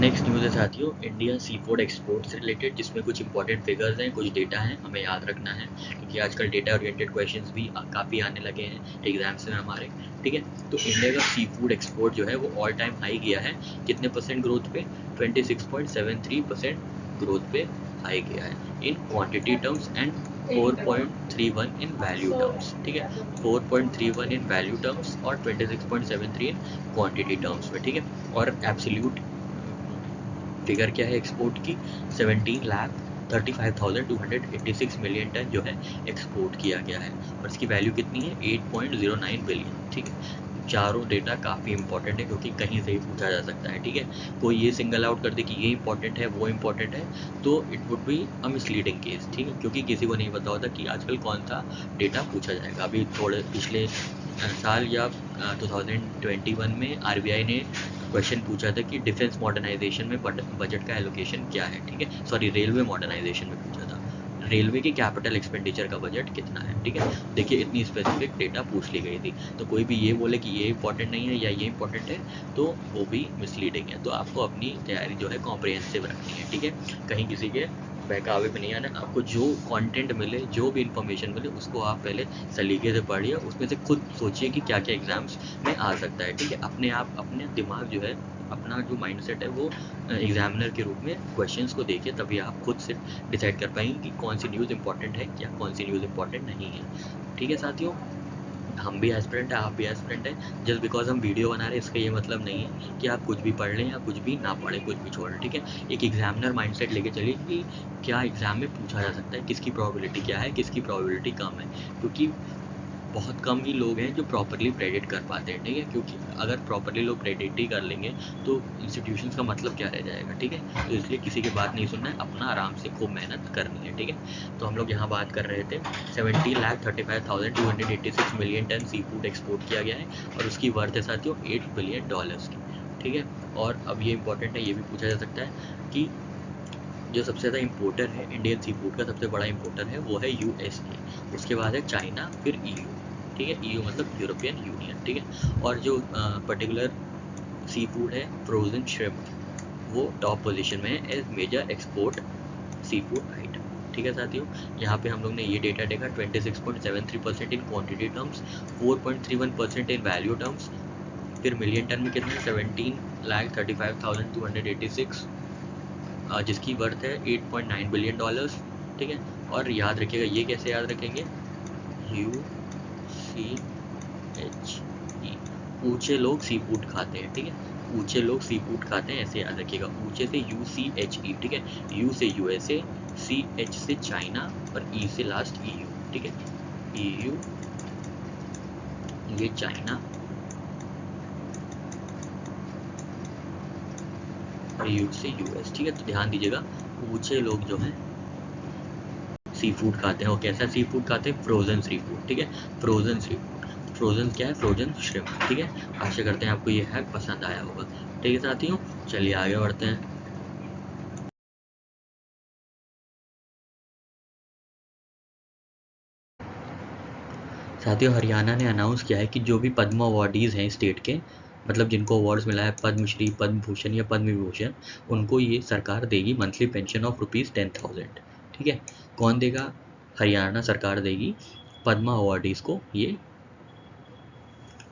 नेक्स्ट न्यूज़ है साथियों इंडिया सी फूड एक्सपोर्ट से रिलेटेड, जिसमें कुछ इंपॉर्टेंट फिगर्स हैं, कुछ डेटा हैं, हमें याद रखना है क्योंकि आजकल डेटा ओरिएंटेड क्वेश्चंस भी काफ़ी आने लगे हैं एग्जाम्स में हमारे, ठीक है। तो इंडिया का सी फूड एक्सपोर्ट जो है वो ऑल टाइम हाई गया है, कितने परसेंट ग्रोथ पे, 26.73% ग्रोथ पे हाई गया है in quantity terms and 4.31 in value terms, ठीक है। 4.31 इन वैल्यू टर्म्स और 26.73 इन क्वांटिटी टर्म्स में, ठीक है। और एब्सोल्यूट फिगर क्या है एक्सपोर्ट की, 17,35,286 मिलियन टन जो है एक्सपोर्ट किया गया है और इसकी वैल्यू कितनी है, 8.09 बिलियन, ठीक है। चारों डेटा काफ़ी इंपॉर्टेंट है क्योंकि कहीं से ही पूछा जा सकता है, ठीक है। कोई ये सिंगल आउट कर दे कि ये इंपॉर्टेंट है वो इंपॉर्टेंट है तो it would be a misleading case, ठीक है, क्योंकि किसी को नहीं पता होता कि आजकल कौन सा डेटा पूछा जाएगा। अभी थोड़े पिछले साल या 2021 में आरबीआई ने क्वेश्चन पूछा था कि डिफेंस मॉडर्नाइजेशन में बजट का एलोकेशन क्या है, ठीक है, सॉरी रेलवे मॉडर्नाइजेशन में पूछा था, रेलवे की कैपिटल एक्सपेंडिचर का बजट कितना है, ठीक है। देखिए इतनी स्पेसिफिक डेटा पूछ ली गई थी, तो कोई भी ये बोले कि ये इंपॉर्टेंट नहीं है या ये इंपॉर्टेंट है तो वो भी मिसलीडिंग है। तो आपको अपनी तैयारी जो है कॉम्प्रिहेंसिव रखनी है, ठीक है, कहीं किसी के बहकावे पे नहीं आना। आपको जो कंटेंट मिले, जो भी इंफॉर्मेशन मिले उसको आप पहले सलीके से पढ़िए, उसमें से खुद सोचिए कि क्या क्या एग्जाम्स में आ सकता है, ठीक है। अपने आप अपने दिमाग जो है, अपना जो माइंडसेट है वो एग्जामिनर के रूप में क्वेश्चंस को देखिए, तभी आप खुद से डिसाइड कर पाएंगे कि कौन सी न्यूज़ इंपॉर्टेंट है या कौन सी न्यूज़ इंपॉर्टेंट नहीं है, ठीक है साथियों। हम भी एस्पिरेंट है, आप भी एस्पिरेंट है, जस्ट बिकॉज हम वीडियो बना रहे हैं इसका ये मतलब नहीं है कि आप कुछ भी पढ़ लें या कुछ भी ना पढ़ें, कुछ भी छोड़, ठीक है। एक एग्जामिनर माइंडसेट लेके चलिए कि क्या एग्जाम में पूछा जा सकता है, किसकी प्रोबेबिलिटी क्या है, किसकी प्रोबेबिलिटी कम है, क्योंकि बहुत कम ही लोग हैं जो प्रॉपरली प्रेडिक्ट कर पाते हैं, ठीक है। क्योंकि अगर प्रॉपरली लोग प्रेडिक्ट ही कर लेंगे तो इंस्टीट्यूशंस का मतलब क्या रह जाएगा, ठीक है। तो इसलिए किसी की बात नहीं सुनना है, अपना आराम से खूब मेहनत करनी है, ठीक है। तो हम लोग यहाँ बात कर रहे थे 17,35,286 million ton sea food export किया गया है और उसकी वर्थ है साथियों $8 बिलियन की, ठीक है। और अब ये इंपॉर्टेंट है, ये भी पूछा जा सकता है कि जो सबसे ज़्यादा इम्पोर्टर है इंडियन सी फूड का, सबसे बड़ा इम्पोर्टर है वो है यूएसए, उसके बाद है चाइना, फिर ईयू, ठीक है। ईयू मतलब यूरोपियन यूनियन, ठीक है। और जो पर्टिकुलर सी फूड है फ्रोजन श्रिम्प, वो टॉप पोजीशन में है as major export sea food item, ठीक है साथियों। यहाँ पे हम लोग ने ये डेटा देखा 26.73% in quantity terms, 4.31% in value terms, फिर मिलियन टन में कितना है 17,35,286, जिसकी वर्थ है $8.9 बिलियन, ठीक है। और याद रखिएगा, ये कैसे याद रखेंगे, UCHE, ऊंचे लोग सी फूड खाते हैं, ठीक है, ऊंचे लोग सी फूड खाते हैं, ऐसे याद रखिएगा, ऊंचे से UCHE, ठीक है। U से USA, CH से चाइना और E से लास्ट EU, ठीक है। EU ये चाइना, EU से US, ठीक है। तो ध्यान दीजिएगा, ऊँचे लोग जो हैं सी फूड खाते हैं। वो कैसा सी फूड खाते हैं? फ्रोजन सी फूड, ठीक है। फ्रोजन सी फूड, फ्रोजन क्या है? फ्रोजन श्रिम्प, ठीक है। आशा करते हैं आपको ये हैक पसंद आया होगा, ठीक है साथियों। चलिए आगे बढ़ते हैं। साथियों, हरियाणा ने अनाउंस किया है कि जो भी पद्म अवॉर्डीज़ हैं स्टेट के, मतलब जिनको अवार्ड्स मिला है पद्मश्री, पद्म भूषण या पद्म विभूषण, उनको ये सरकार देगी मंथली पेंशन ऑफ ₹10,000, ठीक है। कौन देगा? हरियाणा सरकार देगी पद्मा अवॉर्डीज़ को ये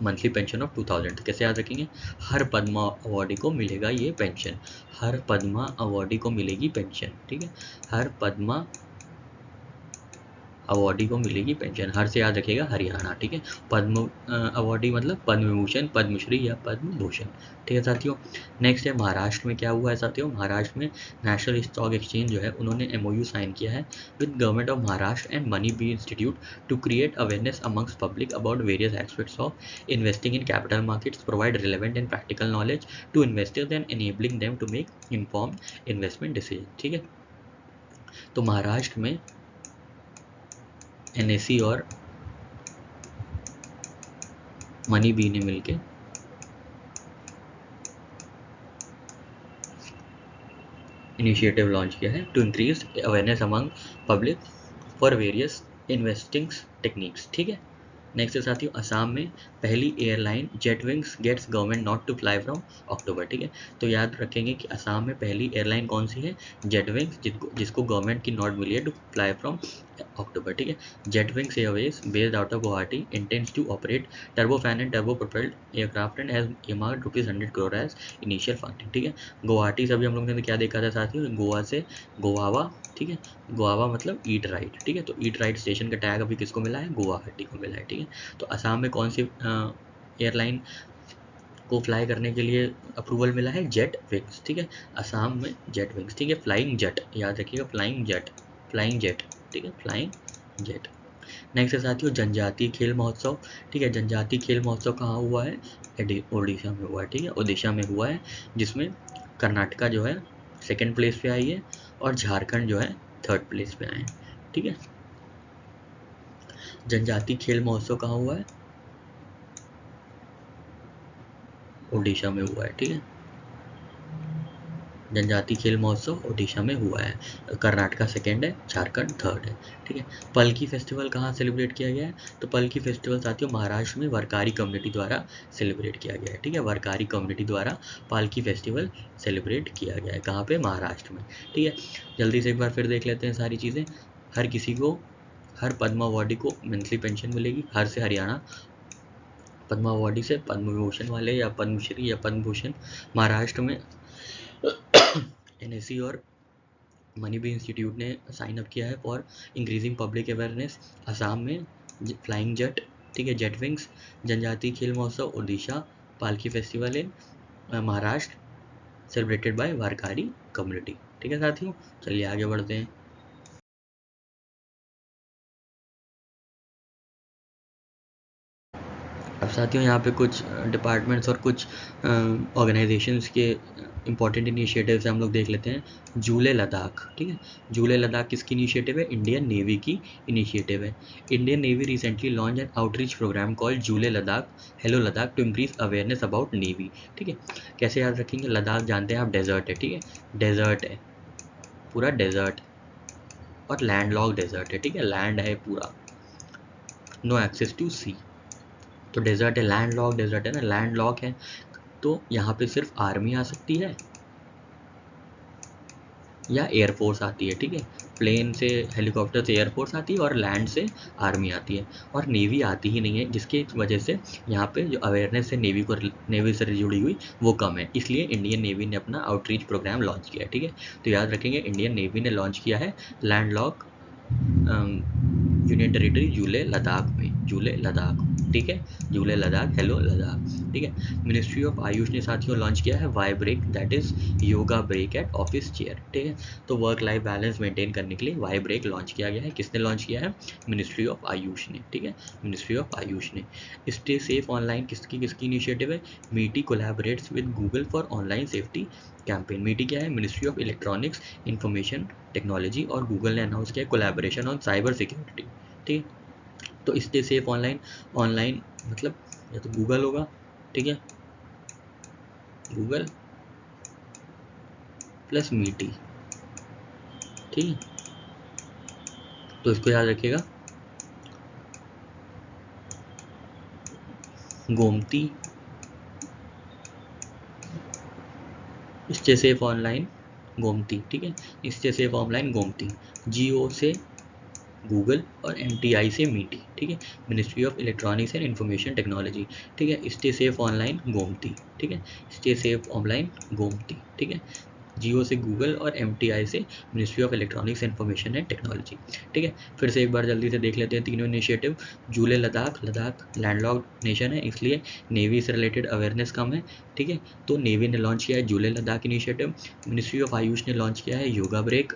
मंथली पेंशन ऑफ 2000। कैसे याद रखेंगे? हर पद्मा अवॉर्डी को मिलेगा ये पेंशन, हर पद्मा अवॉर्डी को मिलेगी पेंशन, ठीक है। हर पद्मा अवॉर्डी को मिलेगी पेंशन, हर से याद रखिएगा हरियाणा, ठीक है। पद्म अवॉर्डी मतलब पद्म विभूषण, पद्मश्री या पद्म भूषण, ठीक है साथियों। नेक्स्ट है महाराष्ट्र में क्या हुआ है साथियों? महाराष्ट्र में नेशनल स्टॉक एक्सचेंज जो है उन्होंने MOU साइन किया है with government of Maharashtra and money bee institute to create awareness amongst public about various aspects of investing in capital markets, provide relevant and practical knowledge to investors and enabling them to make informed investment decision, ठीक है। तो महाराष्ट्र में NSE और money B ने मिलके initiative launch किया है to increase awareness among public for various investing techniques, ठीक है। नेक्स्ट है साथियों, असम में पहली airline Jetwings gets government not to fly from October, ठीक है। तो याद रखेंगे कि असम में पहली एयरलाइन कौन सी है? जेटविंग्स, जिसको गवर्नमेंट की नॉट मिली है टू फ्लाई फ्रॉम अक्टूबर, ठीक है। Jetwings airways based out of Guwahati intends to operate turbofan and turbo propelled aircraft and has earmarked ₹100 crore as initial funding, ठीक है। गुवाहाटी से अभी हम लोगों ने क्या देखा था साथियों? गोवा से गोवावा, ठीक है। गोवावा मतलब ईट राइट, ठीक है। तो ईट राइट स्टेशन का टैग अभी किसको मिला है? गुवाहाटी को मिला है, ठीक है। तो असम में कौन सी एयरलाइन को फ्लाई करने के लिए अप्रूवल मिला है? जेट विंग्स, ठीक है। असम में जेट विंग्स, ठीक है। फ्लाइंग जेट, याद रखिएगा, फ्लाइंग जेट, फ्लाइंग जेट, ठीक है, फ्लाइंग जेट। नेक्स्ट है साथियों जनजातीय खेल महोत्सव, ठीक है। जनजातीय खेल महोत्सव कहाँ हुआ है? ओडिशा में हुआ है, ठीक है। ओडिशा में हुआ है, जिसमें कर्नाटका जो है सेकेंड प्लेस पे आई है और झारखंड जो है थर्ड प्लेस पे आए हैं, ठीक है। जनजातीय खेल महोत्सव कहाँ हुआ है? ओडिशा में हुआ है, ठीक है। जनजातीय खेल महोत्सव ओडिशा में हुआ है, कर्नाटका सेकेंड है, झारखंड थर्ड है, ठीक है। पलकी फेस्टिवल कहाँ सेलिब्रेट किया गया है? तो पलकी फेस्टिवल साथियों महाराष्ट्र में वरकारी कम्युनिटी द्वारा सेलिब्रेट किया गया है, ठीक है। वरकारी कम्युनिटी द्वारा पालकी फेस्टिवल सेलिब्रेट किया गया है, कहाँ पे? महाराष्ट्र में, ठीक है। जल्दी से एक बार फिर देख लेते हैं सारी चीज़ें। हर किसी को, हर पद्मा अवॉर्डी को मंथली पेंशन मिलेगी, हर से हरियाणा पद्मा अवॉर्डी से पद्म विभूषण वाले या पद्मश्री या पद्म भूषण। महाराष्ट्र में NSE और मनी बी इंस्टीट्यूट ने साइन अप किया है for increasing public awareness. Assam में फ्लाइंग जेट, ठीक है, जेट विंग्स। जनजातीय खेल Mahotsav Odisha, Palki festival in Maharashtra celebrated by Warkari community, ठीक है साथियों। चलिए आगे बढ़ते हैं। अब साथियों यहाँ पे कुछ डिपार्टमेंट्स और कुछ ऑर्गेनाइजेशंस के इम्पॉर्टेंट इनिशिएटिव्स हम लोग देख लेते हैं। जूले लद्दाख, ठीक है। जूले लद्दाख किसकी इनिशिएटिव है? इंडियन नेवी की इनिशिएटिव है। Indian navy recently launch an outreach programme called Julley Ladakh hello Ladakh to increase awareness about navy, ठीक है। कैसे याद रखेंगे? लद्दाख जानते हैं आप, डेजर्ट है, ठीक है। डेजर्ट है, पूरा डेजर्ट और लैंड लॉक डेजर्ट है, ठीक है। लैंड है पूरा, नो एक्सेस टू सी। तो डेजर्ट है, लैंड लॉक डेजर्ट है ना, लैंड लॉक है। तो यहाँ पे सिर्फ आर्मी आ सकती है या एयरफोर्स आती है, ठीक है। प्लेन से, हेलीकॉप्टर से एयरफोर्स आती है और लैंड से आर्मी आती है, और नेवी आती ही नहीं है, जिसकी वजह से यहाँ पे जो अवेयरनेस है नेवी को, नेवी से जुड़ी हुई, वो कम है। इसलिए इंडियन नेवी ने अपना आउटरीच प्रोग्राम लॉन्च किया है, ठीक है। तो याद रखेंगे इंडियन नेवी ने लॉन्च किया है लैंड लॉक यूनियन टेरिटरी जुले लद्दाख में, जुले लद्दाख, ठीक है, जुले लद्दाख, हेलो लद्दाख, ठीक है। मिनिस्ट्री ऑफ आयुष ने साथियों लॉन्च किया है Y break, that is yoga break at office chair, ठीक है। तो वर्क लाइफ बैलेंस मेंटेन करने के लिए वाई ब्रेक लॉन्च किया गया है। किसने लॉन्च किया है? मिनिस्ट्री ऑफ आयुष ने, ठीक है, मिनिस्ट्री ऑफ आयुष ने। स्टे सेफ ऑनलाइन किसकी इनिशिएटिव है? MeitY collaborates with Google for online safety campaign. MeitY क्या है? Ministry of electronics, information technology और गूगल ने अनाउंस किया कोलैबोरेशन ऑन साइबर सिक्योरिटी, ठीक है। तो स्टे सेफ ऑनलाइन, ऑनलाइन मतलब या तो गूगल होगा, ठीक है, गूगल प्लस मीटी, ठीक है, तो इसको याद रखिएगा। Gomti, stay safe online Gomti, ठीक है, स्टे सेफ ऑनलाइन गोमती। जियो से गूगल और एमटीआई से मीटी, ठीक है, ministry of electronics and information technology, ठीक है, स्टे सेफ ऑनलाइन गोमती, ठीक है, स्टे सेफ ऑनलाइन गोमती, ठीक है। जियो से गूगल और एमटीआई से ministry of electronics information and technology, ठीक है। फिर से एक बार जल्दी से देख लेते हैं तीनों इनिशिएटिव। जुले लद्दाख, लद्दाख लैंडलॉक्ड नेशन है इसलिए नेवी से रिलेटेड अवेयरनेस कम है, ठीक है, तो नेवी ने लॉन्च किया है जुले Ladakh initiative. Ministry of Ayush ने लॉन्च किया है योगा ब्रेक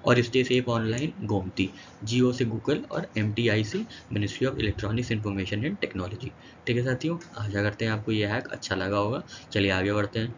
और स्टे सेफ ऑनलाइन गोमती। जियो से गूगल और एमटीआई से ministry of electronics information and technology, ठीक है साथियों। आशा करते हैं आपको ये हैक अच्छा लगा होगा। चलिए आगे बढ़ते हैं।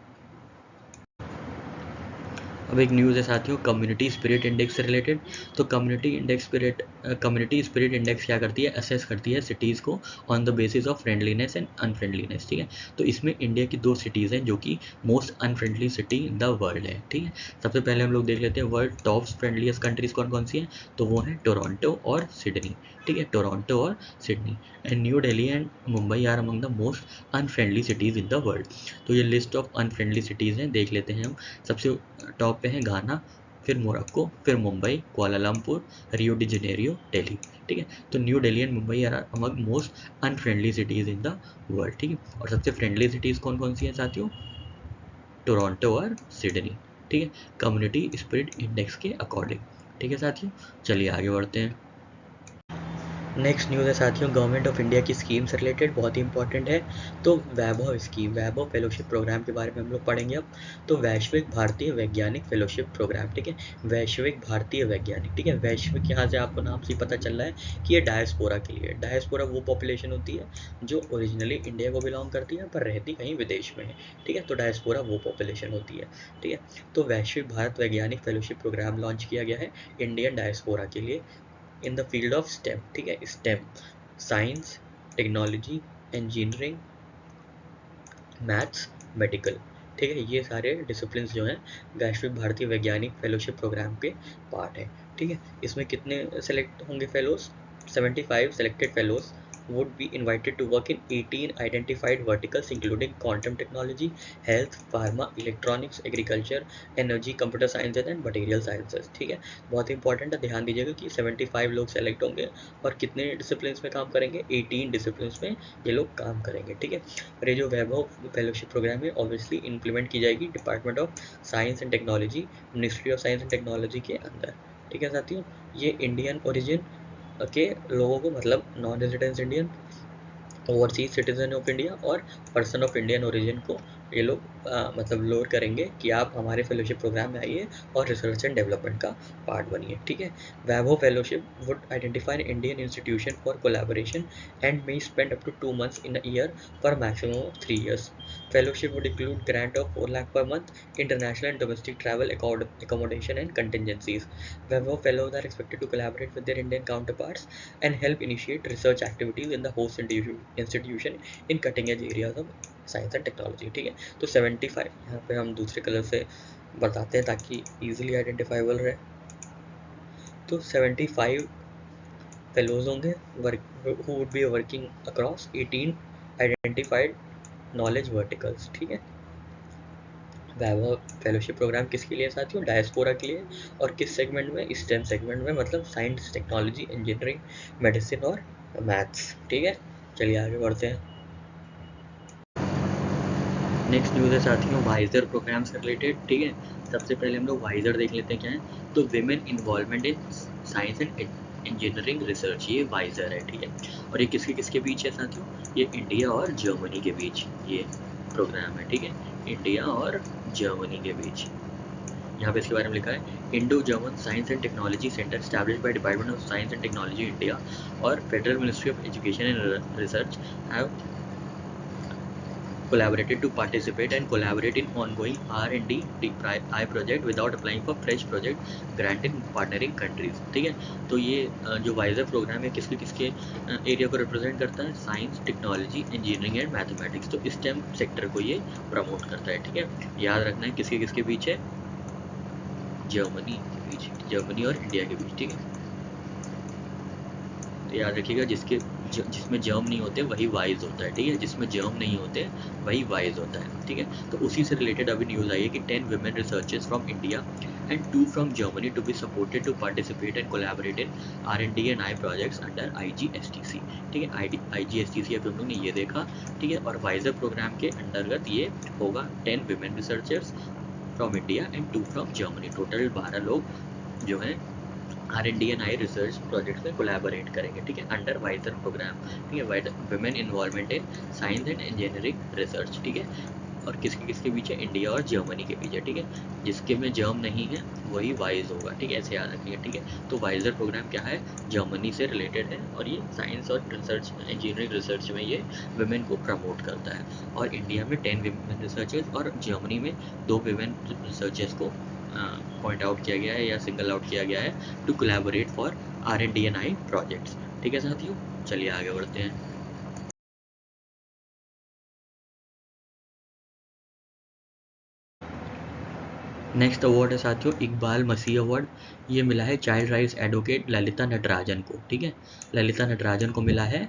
अब एक न्यूज़ है साथियों कम्युनिटी स्पिरिट इंडेक्स से रिलेटेड। तो कम्युनिटी स्पिरिट इंडेक्स क्या करती है? असेस करती है सिटीज़ को on the basis of friendliness and unfriendliness, ठीक है। तो इसमें इंडिया की 2 सिटीज़ हैं जो कि most unfriendly city in the world है, ठीक है। सबसे पहले हम लोग देख लेते हैं वर्ल्ड टॉप फ्रेंडलीस्ट कंट्रीज़ कौन कौन सी हैं। तो वो हैं टोरंटो और सिडनी, ठीक है, टोरंटो और Sydney. And New Delhi and Mumbai are among the most unfriendly cities in the world. तो ये लिस्ट ऑफ अनफ्रेंडली सिटीज़ हैं, देख लेते हैं हम। सबसे टॉप पे है घाना, फिर मोरक्को, फिर Mumbai, Kuala Lumpur, Rio de Janeiro, Delhi, ठीक है। तो New Delhi and Mumbai are among most unfriendly cities in the world, ठीक है। और सबसे फ्रेंडली सिटीज़ कौन कौन सी हैं साथियों? टोरंटो और सिडनी, ठीक है, कम्युनिटी स्पिरिट इंडेक्स के अकॉर्डिंग, ठीक है साथियों। चलिए आगे बढ़ते हैं। नेक्स्ट न्यूज़ है साथियों गवर्नमेंट ऑफ इंडिया की स्कीम से रिलेटेड, बहुत ही इंपॉर्टेंट है। तो वैभव स्कीम, वैभव फेलोशिप प्रोग्राम के बारे में हम लोग पढ़ेंगे अब। तो वैश्विक भारतीय वैज्ञानिक फेलोशिप प्रोग्राम, ठीक है, वैश्विक भारतीय वैज्ञानिक, ठीक है। वैश्विक यहाँ से आपको नाम से पता चल रहा है कि ये डायस्पोरा के लिए। डायस्पोरा वो पॉपुलेशन होती है जो ओरिजिनली इंडिया को बिलोंग करती है पर रहती कहीं विदेश में है, ठीक है। तो डायस्पोरा वो पॉपुलेशन होती है, ठीक है। तो वैश्विक भारत वैज्ञानिक फेलोशिप प्रोग्राम लॉन्च किया गया है इंडियन डायस्पोरा के लिए in the field of stem, ठीक है, stem science, technology, engineering, maths, medical, ठीक है। ये सारे डिसिप्लिन जो हैं वैश्विक भारतीय वैज्ञानिक फेलोशिप प्रोग्राम के पार्ट है, ठीक है। इसमें कितने सेलेक्ट होंगे fellows? 75 selected fellows would be invited to work in 18 identified verticals including quantum technology, health, pharma, electronics, agriculture, energy, computer sciences and material sciences, ठीक है। बहुत इंपॉर्टेंट है, ध्यान दीजिएगा कि 75 लोग सेलेक्ट होंगे और कितने डिसिप्लिन्स में काम करेंगे? 18 डिसिप्लिन्स में ये लोग काम करेंगे, ठीक है। और ये जो वैभव फेलोशिप प्रोग्राम है ऑब्वियसली इंप्लीमेंट की जाएगी department of science and technology, ministry of science and technology के अंदर, ठीक है साथियों। ये इंडियन ओरिजिन के लोगों को मतलब non residence Indian, overseas citizen of India और पर्सन ऑफ इंडियन ओरिजिन को ये लोग मतलब लोड करेंगे कि आप हमारे फेलोशिप प्रोग्राम में आइए और रिसर्च एंड डेवलपमेंट का पार्ट बनिए, ठीक है। Vaibhav fellowship would identify Indian institution for collaboration and may spend up to 2 months in a year for maximum of 3 years. Fellowship would include grant of 4 lakh per month, international and domestic travel accommodation and contingencies. Webber fellows are expected to collaborate with their Indian counterparts and help initiate research activities in the host institution in cutting edge areas of science and technology, ठीक है। तो 75 यहाँ पे हम दूसरे colour से बताते हैं ताकि इजीली आइडेंटिफाइबल रहे। तो 75 फेलोज होंगे who would be working across 18 identified knowledge verticals, ठीक है। वैभव फेलोशिप प्रोग्राम किसके लिए साथियों? डायस्पोरा के लिए। और किस सेगमेंट में? स्टेम सेगमेंट में, मतलब साइंस, टेक्नोलॉजी, इंजीनियरिंग, मेडिसिन और मैथ्स, ठीक है। चलिए आगे बढ़ते हैं। नेक्स्ट न्यूज़ है साथियों वाइजर प्रोग्राम से रिलेटेड, ठीक है। सबसे पहले हम लोग वाइजर देख लेते हैं क्या है। तो women involvement in science and engineering research, ये वाइजर है, ठीक है। और ये किसके किसके बीच है साथियों, ये इंडिया और जर्मनी के बीच ये प्रोग्राम है, ठीक है, इंडिया और जर्मनी के बीच। यहाँ पे इसके बारे में लिखा है Indo German science and technology centre established by department of science and technology India और federal ministry of education and research have collaborated to participate and collaborate in ongoing R&D I project without applying for fresh project grant in partnering countries, ठीक है। तो ये जो visor programme है किसके किसके area को रिप्रेजेंट करता है, science, technology, engineering and mathematics. तो स्टेम सेक्टर को ये प्रमोट करता है, ठीक है। याद रखना है किसके किसके बीच है, जर्मनी के बीच, जर्मनी और इंडिया के बीच, ठीक है। तो याद रखिएगा जिसमें जर्म नहीं होते वही वाइज होता है, ठीक है, जिसमें जर्म नहीं होते वही वाइज होता है, ठीक है। तो उसी से रिलेटेड अभी न्यूज़ आई है कि 10 women researchers from India and 2 from Germany to be supported to participate and collaborate in R&D and I projects under IGSTC, ठीक है। IGSTC अभी हम लोग ने ये देखा, ठीक है। और वाइजर प्रोग्राम के अंतर्गत ये होगा 10 women researchers from India and 2 from Germany, total 12 लोग जो हैं R&D and I research project में कोलैबोरेट करेंगे, ठीक है, अंडर वाइजर प्रोग्राम, ठीक है, women involvement in science and engineering research, ठीक है। और किसके किसके बीच है, इंडिया और जर्मनी के बीच है, ठीक है। जिसके में जर्म नहीं है वही वाइज होगा, ठीक है, ऐसे याद रखिएगा, ठीक है। तो वाइजर प्रोग्राम क्या है, जर्मनी से रिलेटेड है और ये साइंस और रिसर्च इंजीनियरिंग रिसर्च में ये वुमेन को प्रमोट करता है। और इंडिया में 10 वुमेन रिसर्चर्स और जर्मनी में 2 वुमेन रिसर्चर्स को पॉइंट आउट किया गया है या सिंगल आउट किया गया है to collaborate for R&D and I projects, ठीक है साथियों। चलिए आगे बढ़ते हैं। नेक्स्ट अवार्ड है साथियों इकबाल मसीह अवार्ड। ये मिला है child rights advocate Lalita Natarajan को, ठीक है। ललिता नटराजन को मिला है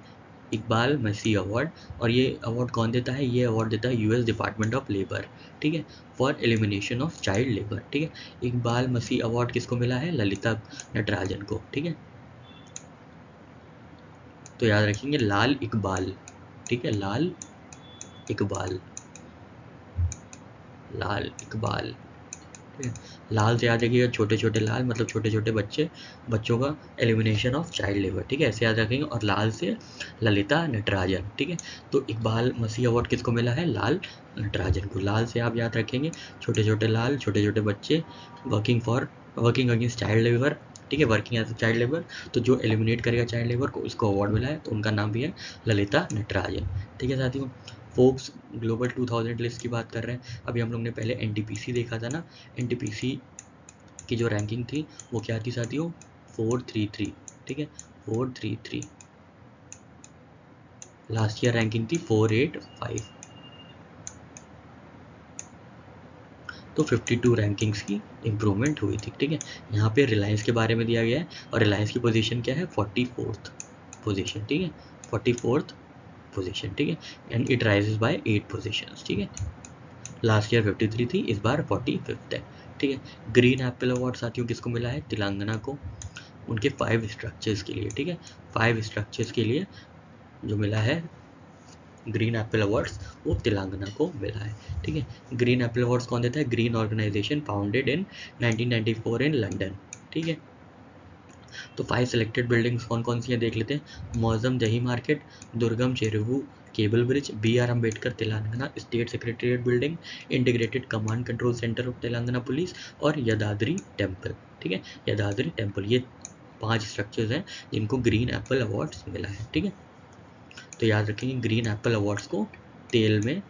इकबाल मसीह अवार्ड। और ये अवार्ड कौन देता है, ये अवार्ड देता है US डिपार्टमेंट ऑफ लेबर, ठीक है, for elimination of child labour, ठीक है। इकबाल मसीह अवार्ड किसको मिला है, ललिता नटराजन को, ठीक है। तो याद रखेंगे लाल इकबाल, ठीक है, लाल इकबाल, लाल इकबाल, ठीक है। लाल से याद रखिएगा छोटे छोटे लाल मतलब छोटे छोटे बच्चों का एलिमिनेशन ऑफ चाइल्ड लेबर, ठीक है, ऐसे याद रखेंगे। और लाल से ललिता नटराजन, ठीक है। तो इकबाल मसीह अवार्ड किसको मिला है, लाल नटराजन को। लाल से आप याद रखेंगे छोटे छोटे लाल, छोटे छोटे बच्चे वर्किंग अगेंस्ट चाइल्ड लेबर, ठीक है, वर्किंग एज चाइल्ड लेबर। तो जो एलिमिनेट करेगा चाइल्ड लेबर को उसको अवार्ड मिला है, तो उनका नाम भी है ललिता नटराजन, ठीक है साथियों। फोर्ब्स ग्लोबल 2000 लिस्ट की बात कर रहे हैं। अभी हम लोग ने पहले NTPC देखा था ना, NTPC की जो रैंकिंग थी वो क्या थी साथियों, 433, ठीक है, 433। लास्ट ईयर रैंकिंग थी 485, तो 52 रैंकिंग्स की इम्प्रूवमेंट हुई थी, ठीक है। यहाँ पे रिलायंस के बारे में दिया गया है और रिलायंस की पोजीशन क्या है, 44th पोजीशन, ठीक है, 44th पोजीशन, ठीक है। And it rises by 8 positions, ठीक है। लास्ट ईयर 53 थी, इस बार 45th है, ठीक है। ग्रीन एप्पल अवार्ड साथियों किसको मिला है, तेलंगाना को, उनके 5 स्ट्रक्चर्स के लिए, ठीक है, 5 स्ट्रक्चर्स के लिए जो मिला है ग्रीन एप्पल अवार्ड्स वो तेलंगाना को मिला है, ठीक है। ग्रीन एप्पल अवार्ड्स कौन देता है, green organisation founded in 1994 in London, ठीक है। तो 5 सिलेक्टेड बिल्डिंग्स कौन कौन सी हैं देख लेते हैं। Maujam Jahi market, Durgam Cheruvu cable bridge, BR Ambedkar Telangana state secretariat building, integrated command control centre of Telangana police और यदाद्री टेम्पल, ठीक है, यदाद्री टेम्पल। ये 5 स्ट्रक्चर्स हैं जिनको ग्रीन एप्पल अवार्ड्स मिला है, ठीक है। तो याद रखेंगे ग्रीन एप्पल अवार्ड्स को तेल में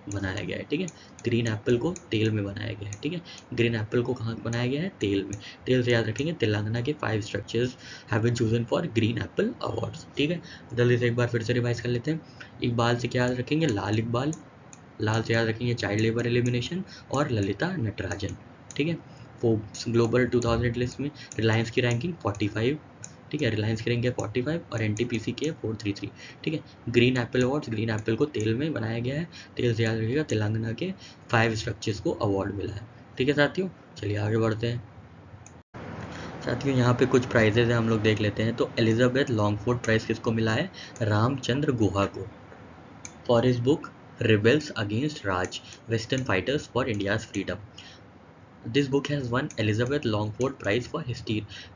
बनाया गया है, ठीक है, ग्रीन एप्पल को तेल में बनाया गया है, ठीक है। ग्रीन एप्पल को कहाँ बनाया गया है, तेल में। तेल से याद रखेंगे तेलंगाना के 5 structures have been chosen for green apple awards, ठीक है। जल्दी से एक बार फिर से रिवाइज कर लेते हैं। इकबाल से क्या याद रखेंगे, लाल इकबाल, लाल से याद रखेंगे चाइल्ड लेबर एलिमिनेशन और ललिता नटराजन, ठीक है। फोर्ब्स ग्लोबल 2000 लिस्ट में रिलायंस की रैंकिंग 45, ठीक है, रिलायंस की रैंकिंग है 45 और NTPC के 433, ठीक है। Green apple awards, green Apple को तेल में बनाया गया है, तेल से याद रखिएगा तेलंगाना के 5 स्ट्रक्चर्स को अवार्ड मिला है, ठीक है साथियों। चलिए आगे बढ़ते हैं साथियों। यहाँ पे कुछ प्राइजेज हैं हम लोग देख लेते हैं। तो एलिजाबेथ लॉन्गफोर्ड प्राइज किसको मिला है, रामचंद्र गुहा को, for his book rebels against Raj, western fighters for India's freedom. This book has won Elizabeth Longford prize for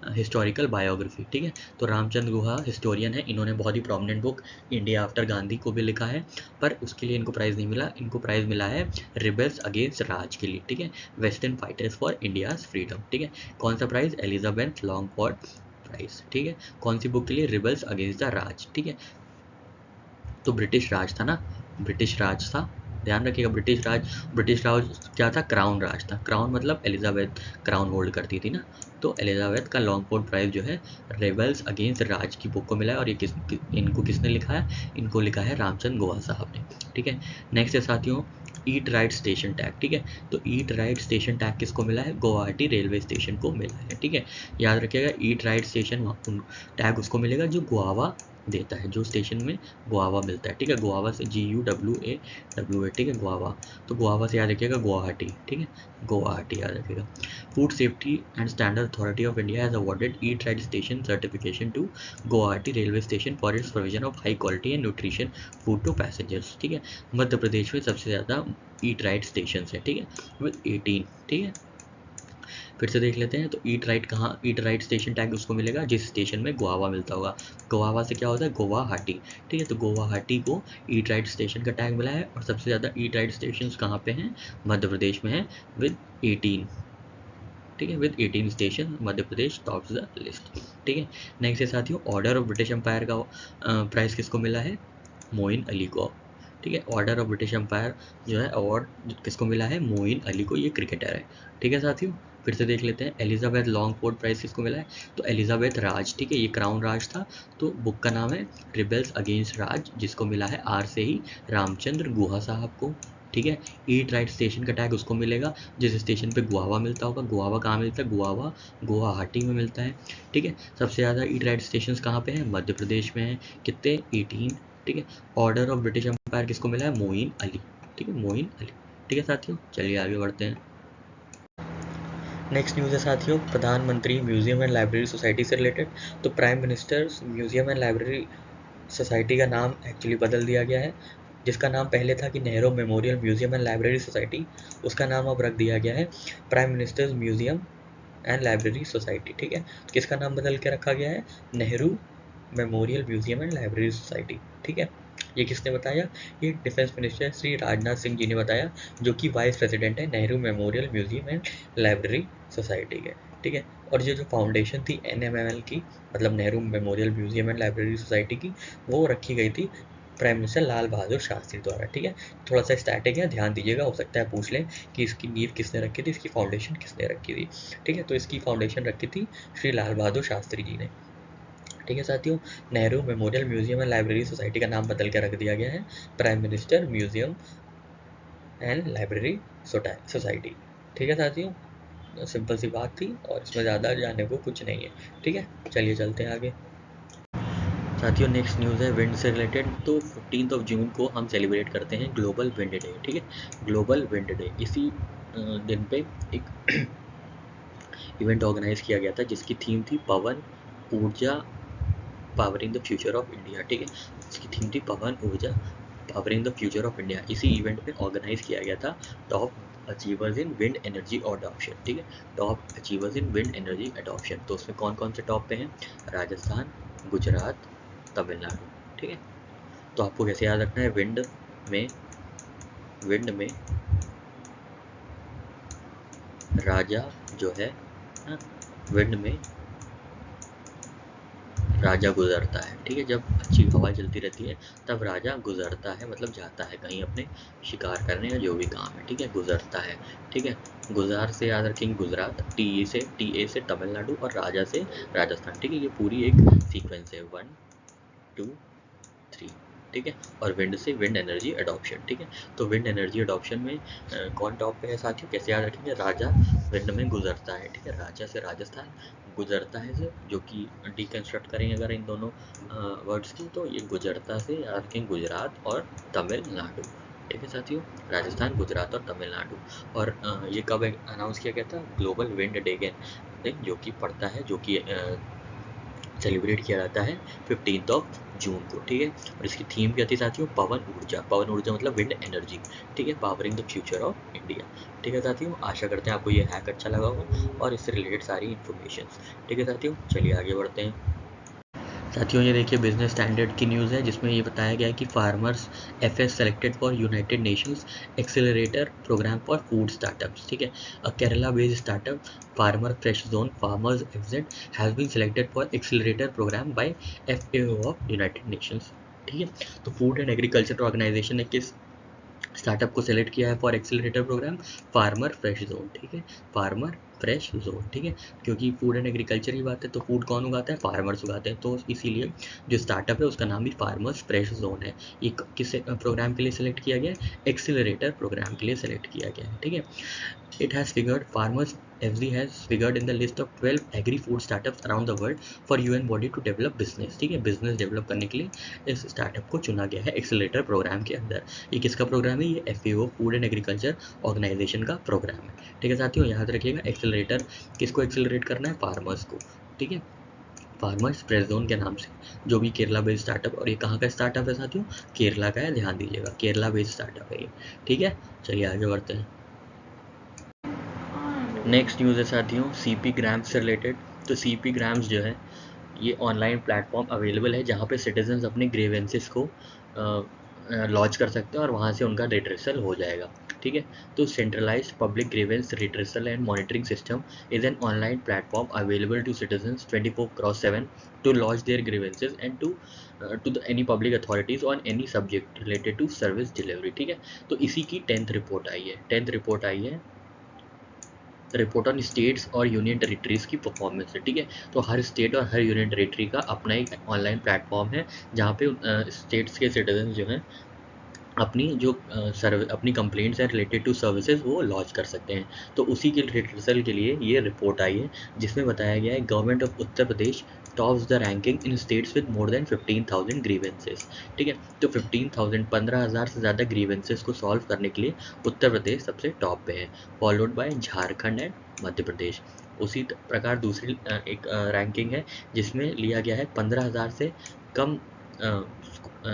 historical biography. ठीक है, तो रामचंद्र गुहा हिस्टोरियन है, इन्होंने बहुत ही prominent book India after Gandhi को भी लिखा है, पर उसके लिए इनको प्राइज़ नहीं मिला, इनको प्राइज़ मिला है रिबेल्स अगेंस्ट राज के लिए। ठीक है, western fighters for India's freedom. ठीक है, कौन सा प्राइज़? Elizabeth Longford price. ठीक है, कौन सी बुक के लिए? रिबेल्स अगेंस्ट द राज। ठीक है, तो ब्रिटिश राज था ना, ब्रिटिश राज था, ध्यान रखिएगा। ब्रिटिश राज क्या था? क्राउन राज था। क्राउन मतलब एलिजाबेथ क्राउन होल्ड करती थी ना, तो एलिजाबेथ का लॉन्गफोर्ड प्राइज़ जो है रेबल्स अगेंस्ट राज की बुक को मिला है, और ये इनको किसने लिखा है? इनको लिखा है रामचंद्र गुहा साहब ने। ठीक है, नेक्स्ट है साथियों ईट राइट स्टेशन टैग। ठीक है, तो ईट राइट स्टेशन टैग किसको मिला है? गुवाहाटी रेलवे स्टेशन को मिला है। ठीक है, याद रखिएगा ईट राइट स्टेशन टैग उसको मिलेगा जो गुआवा देता है, जो स्टेशन में गुआवा मिलता है। ठीक है, गुआवा से GUWA, ठीक है, गुआवा, तो गुआवा से याद रखिएगा गुवाहाटी। ठीक है, गुवाहाटी याद रखिएगा। Food safety and standard authority of India has awarded eat right station certification to Guwahati railway station for its provision of high quality and nutrition food to passengers. ठीक है, मध्य प्रदेश में सबसे ज़्यादा ईट राइट स्टेशन है। ठीक है, विद 18। ठीक है, फिर से देख लेते हैं, तो ईट राइट कहाँ? ईट राइट स्टेशन टैग उसको मिलेगा जिस स्टेशन में गुआवा मिलता होगा। गुआवा से क्या होता है? गुवाहाटी। ठीक है, तो गुवाहाटी को ईट राइट स्टेशन का टैग मिला है, और सबसे ज़्यादा ईट राइट स्टेशन कहाँ पे हैं? मध्य प्रदेश में है, विद 18। ठीक है, with 18 station Madhya Pradesh tops the list. ठीक है, नेक्स्ट है साथियों ऑर्डर ऑफ ब्रिटिश एम्पायर का प्राइज़ किसको मिला है? मोइन अली को। ठीक है, ऑर्डर ऑफ ब्रिटिश एम्पायर जो है अवार्ड किसको मिला है? मोइन अली को, ये क्रिकेटर है। ठीक है साथियों, फिर से देख लेते हैं एलिजाबेथ लॉन्गफोर्ड प्राइज़ किसको मिला है? तो एलिजाबेथ राज। ठीक है, ये क्राउन राज था, तो बुक का नाम है रिबेल्स अगेंस्ट राज, जिसको मिला है आर से ही रामचंद्र गुहा साहब को। ठीक है, ईट राइट स्टेशन का टैग उसको मिलेगा जिस स्टेशन पे गुआवा मिलता होगा। गुआवा कहाँ मिलता है? गुआवा गुवाहाटी में मिलता है। ठीक है, सबसे ज़्यादा ईट राइट स्टेशन कहाँ पे हैं? मध्य प्रदेश में हैं, कितने? 18। ठीक है, ऑर्डर ऑफ ब्रिटिश एम्पायर किसको मिला है? मोइन अली। ठीक है, मोइन अली। ठीक है साथियों, चलिए आगे बढ़ते हैं। नेक्स्ट न्यूज़ है साथियों प्रधानमंत्री म्यूजियम एंड लाइब्रेरी सोसाइटी से रिलेटेड। तो prime minister museum and library society का नाम एक्चुअली बदल दिया गया है, जिसका नाम पहले था कि Nehru memorial museum and library society, उसका नाम अब रख दिया गया है prime ministers museum and library society. ठीक है, तो किसका नाम बदल के रखा गया है? Nehru memorial museum and library society. ठीक है, ये किसने बताया? ये डिफेंस मिनिस्टर श्री राजनाथ सिंह जी ने बताया, जो कि वाइस प्रेसिडेंट है Nehru memorial museum and library society के। ठीक है, और ये जो फाउंडेशन थी NMML की, मतलब Nehru memorial museum and library society की, वो रखी गई थी प्राइम मिनिस्टर लाल बहादुर शास्त्री द्वारा। ठीक है, थोड़ा सा स्टैटिक है, ध्यान दीजिएगा, हो सकता है पूछ लें कि इसकी नींव किसने रखी थी, इसकी फाउंडेशन किसने रखी थी। ठीक है, तो इसकी फाउंडेशन रखी थी श्री लाल बहादुर शास्त्री जी ने। ठीक है साथियों, Nehru memorial museum and library society का नाम बदल के रख दिया गया है Prime minister museum and library society. ठीक है साथियों, सिंपल सी बात थी, और इसमें ज़्यादा जानने को कुछ नहीं है। ठीक है, चलिए चलते हैं आगे। साथियों नेक्स्ट न्यूज़ है विंड से रिलेटेड। तो 15 जून को हम सेलिब्रेट करते हैं ग्लोबल विंड डे। ठीक है, ग्लोबल विंड डे, इसी दिन पे एक इवेंट ऑर्गेनाइज किया गया था जिसकी थीम थी पवन ऊर्जा powering the future of India. ठीक है, इसकी थीम थी पवन ऊर्जा powering the future of India. इसी इवेंट में ऑर्गेनाइज किया गया था टॉप अचीवर्स इन विंड एनर्जी अडॉप्शन। ठीक है, टॉप अचीवर्स इन विंड एनर्जी अडॉप्शन, तो उसमें कौन कौन से टॉप पे हैं? राजस्थान, गुजरात, तमिलनाडु। ठीक है, तो आपको कैसे याद रखना है? विंड में राजा जो है, विंड में राजा गुजरता है। ठीक है, जब अच्छी हवा चलती रहती है तब राजा गुजरता है, मतलब जाता है कहीं अपने शिकार करने या जो भी काम है। ठीक है, गुजरता है। ठीक है, गुजार से याद रखेंगे गुजरात, TA से तमिलनाडु, और राजा से राजस्थान। ठीक है, ये पूरी एक सीक्वेंस है 1 2 3। ठीक है, और विंड से विंड एनर्जी अडॉप्शन। ठीक है, तो विंड एनर्जी अडॉप्शन में कौन टॉप पे है साथियों? कैसे याद रखेंगे? राजा विंड में गुजरता है। ठीक है, राजा से राजस्थान, गुजरता है से, जो कि डिकंस्ट्रक्ट करेंगे अगर इन दोनों वर्ड्स की, तो ये गुजरता से याद रखेंगे गुजरात और तमिलनाडु। ठीक है साथियों, राजस्थान, गुजरात और तमिलनाडु। और ये कब अनाउंस किया गया था? ग्लोबल विंड डे के दिन, जो कि पड़ता है, जो कि सेलिब्रेट किया जाता है 15 जून को, ठीक है। और इसकी थीम क्या थी साथियों? पवन ऊर्जा। पवन ऊर्जा मतलब विंड एनर्जी, ठीक है, powering the future of India, ठीक है साथियों। आशा करते हैं आपको ये हैक अच्छा लगा होगा और इससे रिलेटेड सारी इन्फॉर्मेशन, ठीक है साथियों। चलिए आगे बढ़ते हैं साथियों। ये देखिए बिजनेस स्टैंडर्ड की न्यूज़ है जिसमें ये बताया गया है कि farmers FS selected for United Nations accelerator programme for food startups, ठीक है। A Kerala based startup farmer fresh zone farmers FZ has been selected for accelerator programme by FAO of United Nations, ठीक है। तो फूड एंड एग्रीकल्चर ऑर्गेनाइजेशन ने किस startup को select किया है for accelerator program? Farmer fresh zone, ठीक है, फार्मर फ्रेश जोन, ठीक है। क्योंकि फूड एंड एग्रीकल्चर की बात है तो फूड कौन उगाता है? फार्मर्स उगाते हैं, तो इसीलिए जो स्टार्टअप है उसका नाम भी फार्मर्स फ्रेश जोन है। ये किस प्रोग्राम के लिए सेलेक्ट किया गया है? एक्सेलरेटर प्रोग्राम के लिए सेलेक्ट किया गया है, ठीक है। It has figured Farmers FZ has figured in the list of 12 agri-food startups around the world for UN body to develop business, ठीक है। बिजनेस डेवलप करने के लिए इस स्टार्टअप को चुना गया है एक्सेलरेटर प्रोग्राम के अंदर। ये किसका प्रोग्राम है? ये FAO food and agriculture organisation का प्रोग्राम है, ठीक है साथियों। याद रखिएगा एक्सेलरेटर किसको एक्सेलरेट करना है? फार्मर्स को, ठीक है, फार्मर्स फ्रेश जोन के नाम से, जो भी केरला बेस्ड स्टार्टअप। और ये कहाँ का स्टार्टअप है साथियों? केरला का है, ध्यान दीजिएगा, केरला बेस्ड स्टार्टअप है ये, ठीक है। चलिए आगे बढ़ते हैं। नेक्स्ट न्यूज़ है साथियों सीपी ग्राम्स से रिलेटेड। तो सीपी ग्राम्स जो है ये ऑनलाइन प्लेटफॉर्म अवेलेबल है जहाँ पे सिटीजन्स अपने ग्रीवेंसेस को लॉन्च कर सकते हैं और वहाँ से उनका रिट्रेसल हो जाएगा, ठीक है। तो centralised public grievance redressal and monitoring system is an online platform available to citizens 24/7 to launch their grievances and to any public authorities on any subject related to service delivery, ठीक है। तो इसी की 10th रिपोर्ट आई है, 10th report आई है, report on states और union territories की performance है, ठीक है। तो हर स्टेट और हर यूनियन टेरिटरी का अपना एक ऑनलाइन प्लेटफॉर्म है जहाँ पे स्टेट्स के सिटीजन जो हैं अपनी जो अपनी कंप्लेंट्स हैं रिलेटेड टू सर्विसेज वो लॉन्च कर सकते हैं। तो उसी के रिहर्सल के लिए ये रिपोर्ट आई है जिसमें बताया गया है government of Uttar Pradesh tops the ranking in states with more than 15,000 grievances, ठीक है। तो 15,000 से ज़्यादा ग्रीवेंसेस को सॉल्व करने के लिए उत्तर प्रदेश सबसे टॉप पे है, followed by Jharkhand and Madhya Pradesh. उसी प्रकार दूसरी एक रैंकिंग है जिसमें लिया गया है 15,000 से कम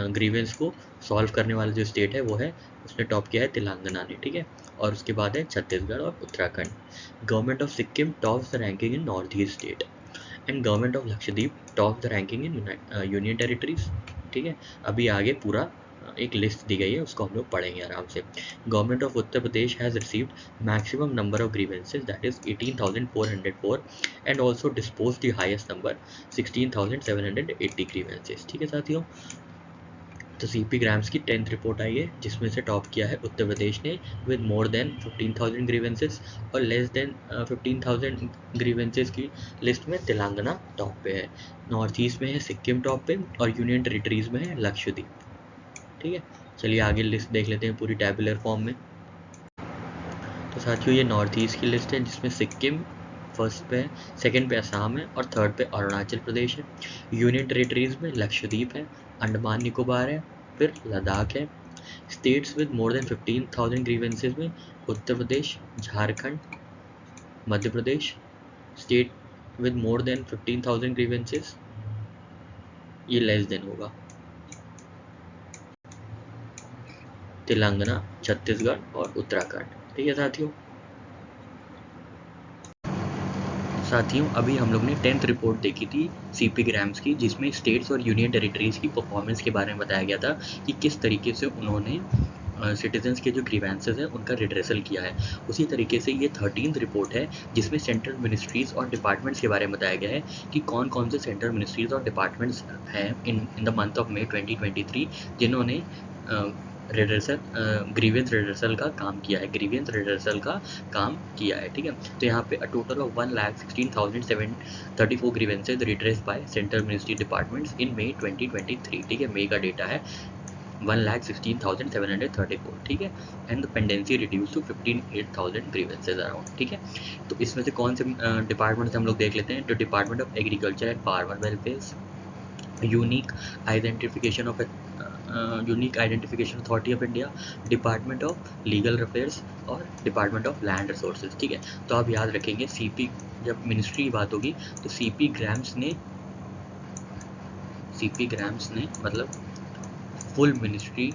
ग्रीवेंस को सॉल्व करने वाला जो स्टेट है वो है, उसने टॉप किया है तेलंगाना ने, ठीक है। और उसके बाद है छत्तीसगढ़ और Uttarakhand. Government of Sikkim tops the ranking in north east state and government of Lakshadweep tops the ranking in union territories, ठीक है। अभी आगे पूरा एक लिस्ट दी गई है उसको हम लोग पढ़ेंगे आराम से। Government of Uttar Pradesh has received maximum number of grievances that is 18,404 and also dispose the highest number 16,780 grievances, ठीक है साथियों। तो सीपी ग्राम्स की 10th रिपोर्ट आई है जिसमें से टॉप किया है उत्तर प्रदेश ने विद मोर देन 15,000 ग्रीवेंसेस और लेस देन 15,000 ग्रीवेंसेस की लिस्ट में तेलंगाना टॉप पे है, नॉर्थ ईस्ट में है सिक्किम टॉप पे और यूनियन टेरिटरीज में है लक्षद्वीप, ठीक है। चलिए आगे लिस्ट देख लेते हैं पूरी टैबुलर फॉर्म में। तो साथियों ये नॉर्थ ईस्ट की लिस्ट है जिसमें सिक्किम फर्स्ट पे है, सेकंड पे असम है और थर्ड पे अरुणाचल प्रदेश है। यूनियन टेरिटरीज में लक्षद्वीप है, अंडमान निकोबार है, फिर लद्दाख है। States with more than 15,000 grievances में Uttar Pradesh, Jharkhand, Madhya Pradesh. State with more than 15,000 grievances ये लेस देन होगा तेलंगाना, छत्तीसगढ़ और उत्तराखंड, ठीक है साथियों अभी हम लोग ने 10th रिपोर्ट देखी थी सीपी ग्राम्स की जिसमें स्टेट्स और यूनियन टेरिटरीज़ की परफॉर्मेंस के बारे में बताया गया था कि किस तरीके से उन्होंने सिटीजन्स के जो ग्रीवेंसेस हैं उनका रिड्रेसल किया है। उसी तरीके से ये 13th रिपोर्ट है जिसमें सेंट्रल मिनिस्ट्रीज़ और डिपार्टमेंट्स के बारे में बताया गया है कि कौन कौन से सेंट्रल मिनिस्ट्रीज़ और डिपार्टमेंट्स हैं in the month of May 2023 जिन्होंने रिड्रेसल ग्रीवेंस रिड्रेसल का काम किया है, ग्रीवेंस रिड्रेसल का काम किया है, ठीक है। तो यहाँ पे total of 1,16,734 grievances redressed by central ministry departments in May 2023, ठीक है। मई का डेटा है 1,16,734, ठीक है। And the pendency reduce to 58,000 grievances around, ठीक है। तो इसमें से कौन से डिपार्टमेंट से हम लोग देख लेते हैं। तो department of agriculture and farmer welfare, unique identification authority of India, department of legal affairs और डिपार्टमेंट ऑफ लैंड रिसोर्सेज, ठीक है। तो आप याद रखेंगे सीपी जब मिनिस्ट्री की बात होगी तो सीपी ग्राम्स ने सीपी ग्राम्स ने मतलब फुल मिनिस्ट्री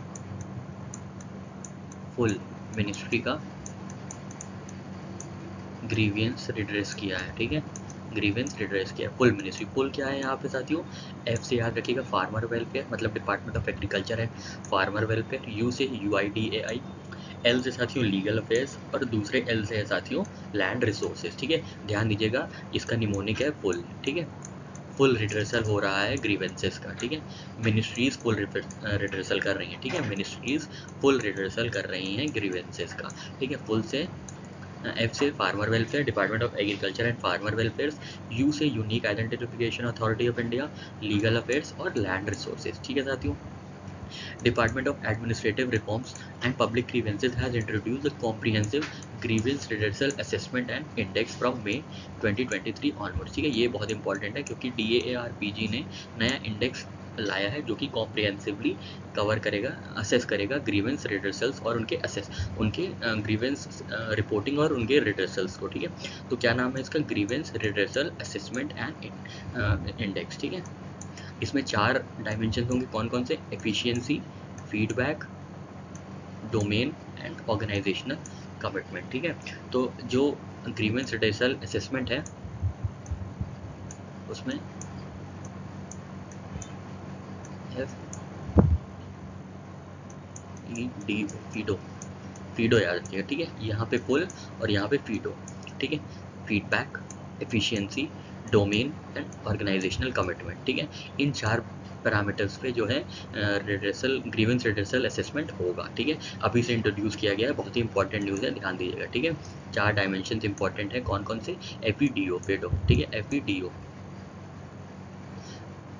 का ग्रीवियंस रिड्रेस किया है, ठीक है, ग्रीवेंस रिड्रेस किया। फुल मिनिस्ट्री, फुल क्या है यहाँ पे साथियों, एफ से याद रखिएगा फार्मर वेलफेयर मतलब डिपार्टमेंट ऑफ एग्रीकल्चर है फार्मर वेलफेयर, यू से UIDAI, एल से साथियों लीगल अफेयर्स और दूसरे एल से है साथियों लैंड रिसोर्सेज, ठीक है। ध्यान दीजिएगा इसका निमोनिक है फुल, ठीक है। फुल रिड्रेसल हो रहा है ग्रीवेंसेस का, ठीक है। मिनिस्ट्रीज फुल रिड्रेसल कर रही हैं, ठीक है, मिनिस्ट्रीज फुल रिड्रेसल कर रही हैं ग्रीवेंसेस का, ठीक है। फुल से एफ से farmer welfare department of agriculture and farmer welfare, U से unique identification authority of India, legal affairs और लैंड रिसोर्सेज, ठीक है साथियों। Department of Administrative Reforms and Public Grievances has introduced a comprehensive grievance redressal assessment and index from May 2023 onwards, ठीक है। ये बहुत important है क्योंकि DAARPG ने नया इंडेक्स लाया है जो कि कॉम्प्रिहेंसिवली कवर करेगा, असेस करेगा ग्रीवेंस रिड्रेसल्स और उनके ग्रीवेंस रिपोर्टिंग और उनके रिड्रेसल्स को, ठीक है। तो क्या नाम है इसका, grievance redressal assessment and index, ठीक है। इसमें 4 डायमेंशन होंगे, कौन कौन से, efficiency, feedback, domain and organisational commitment, ठीक है। तो जो ग्रीवेंस रिड्रेसल असेसमेंट है उसमें फीडो याद रखिएगा, ठीक है। यहाँ पे फुल और यहाँ पे फीडो, ठीक है। Feedback, efficiency, domain and organisational commitment, ठीक है। इन 4 पैरामीटर्स पे जो है ग्रीवेंस रिड्रेसल असेसमेंट होगा, ठीक है। अभी से इंट्रोड्यूस किया गया है, बहुत ही इंपॉर्टेंट न्यूज़ है, ध्यान दीजिएगा, ठीक है। 4 डायमेंशन इंपॉर्टेंट है, कौन कौन से, FEDO, ठीक है, FEDO,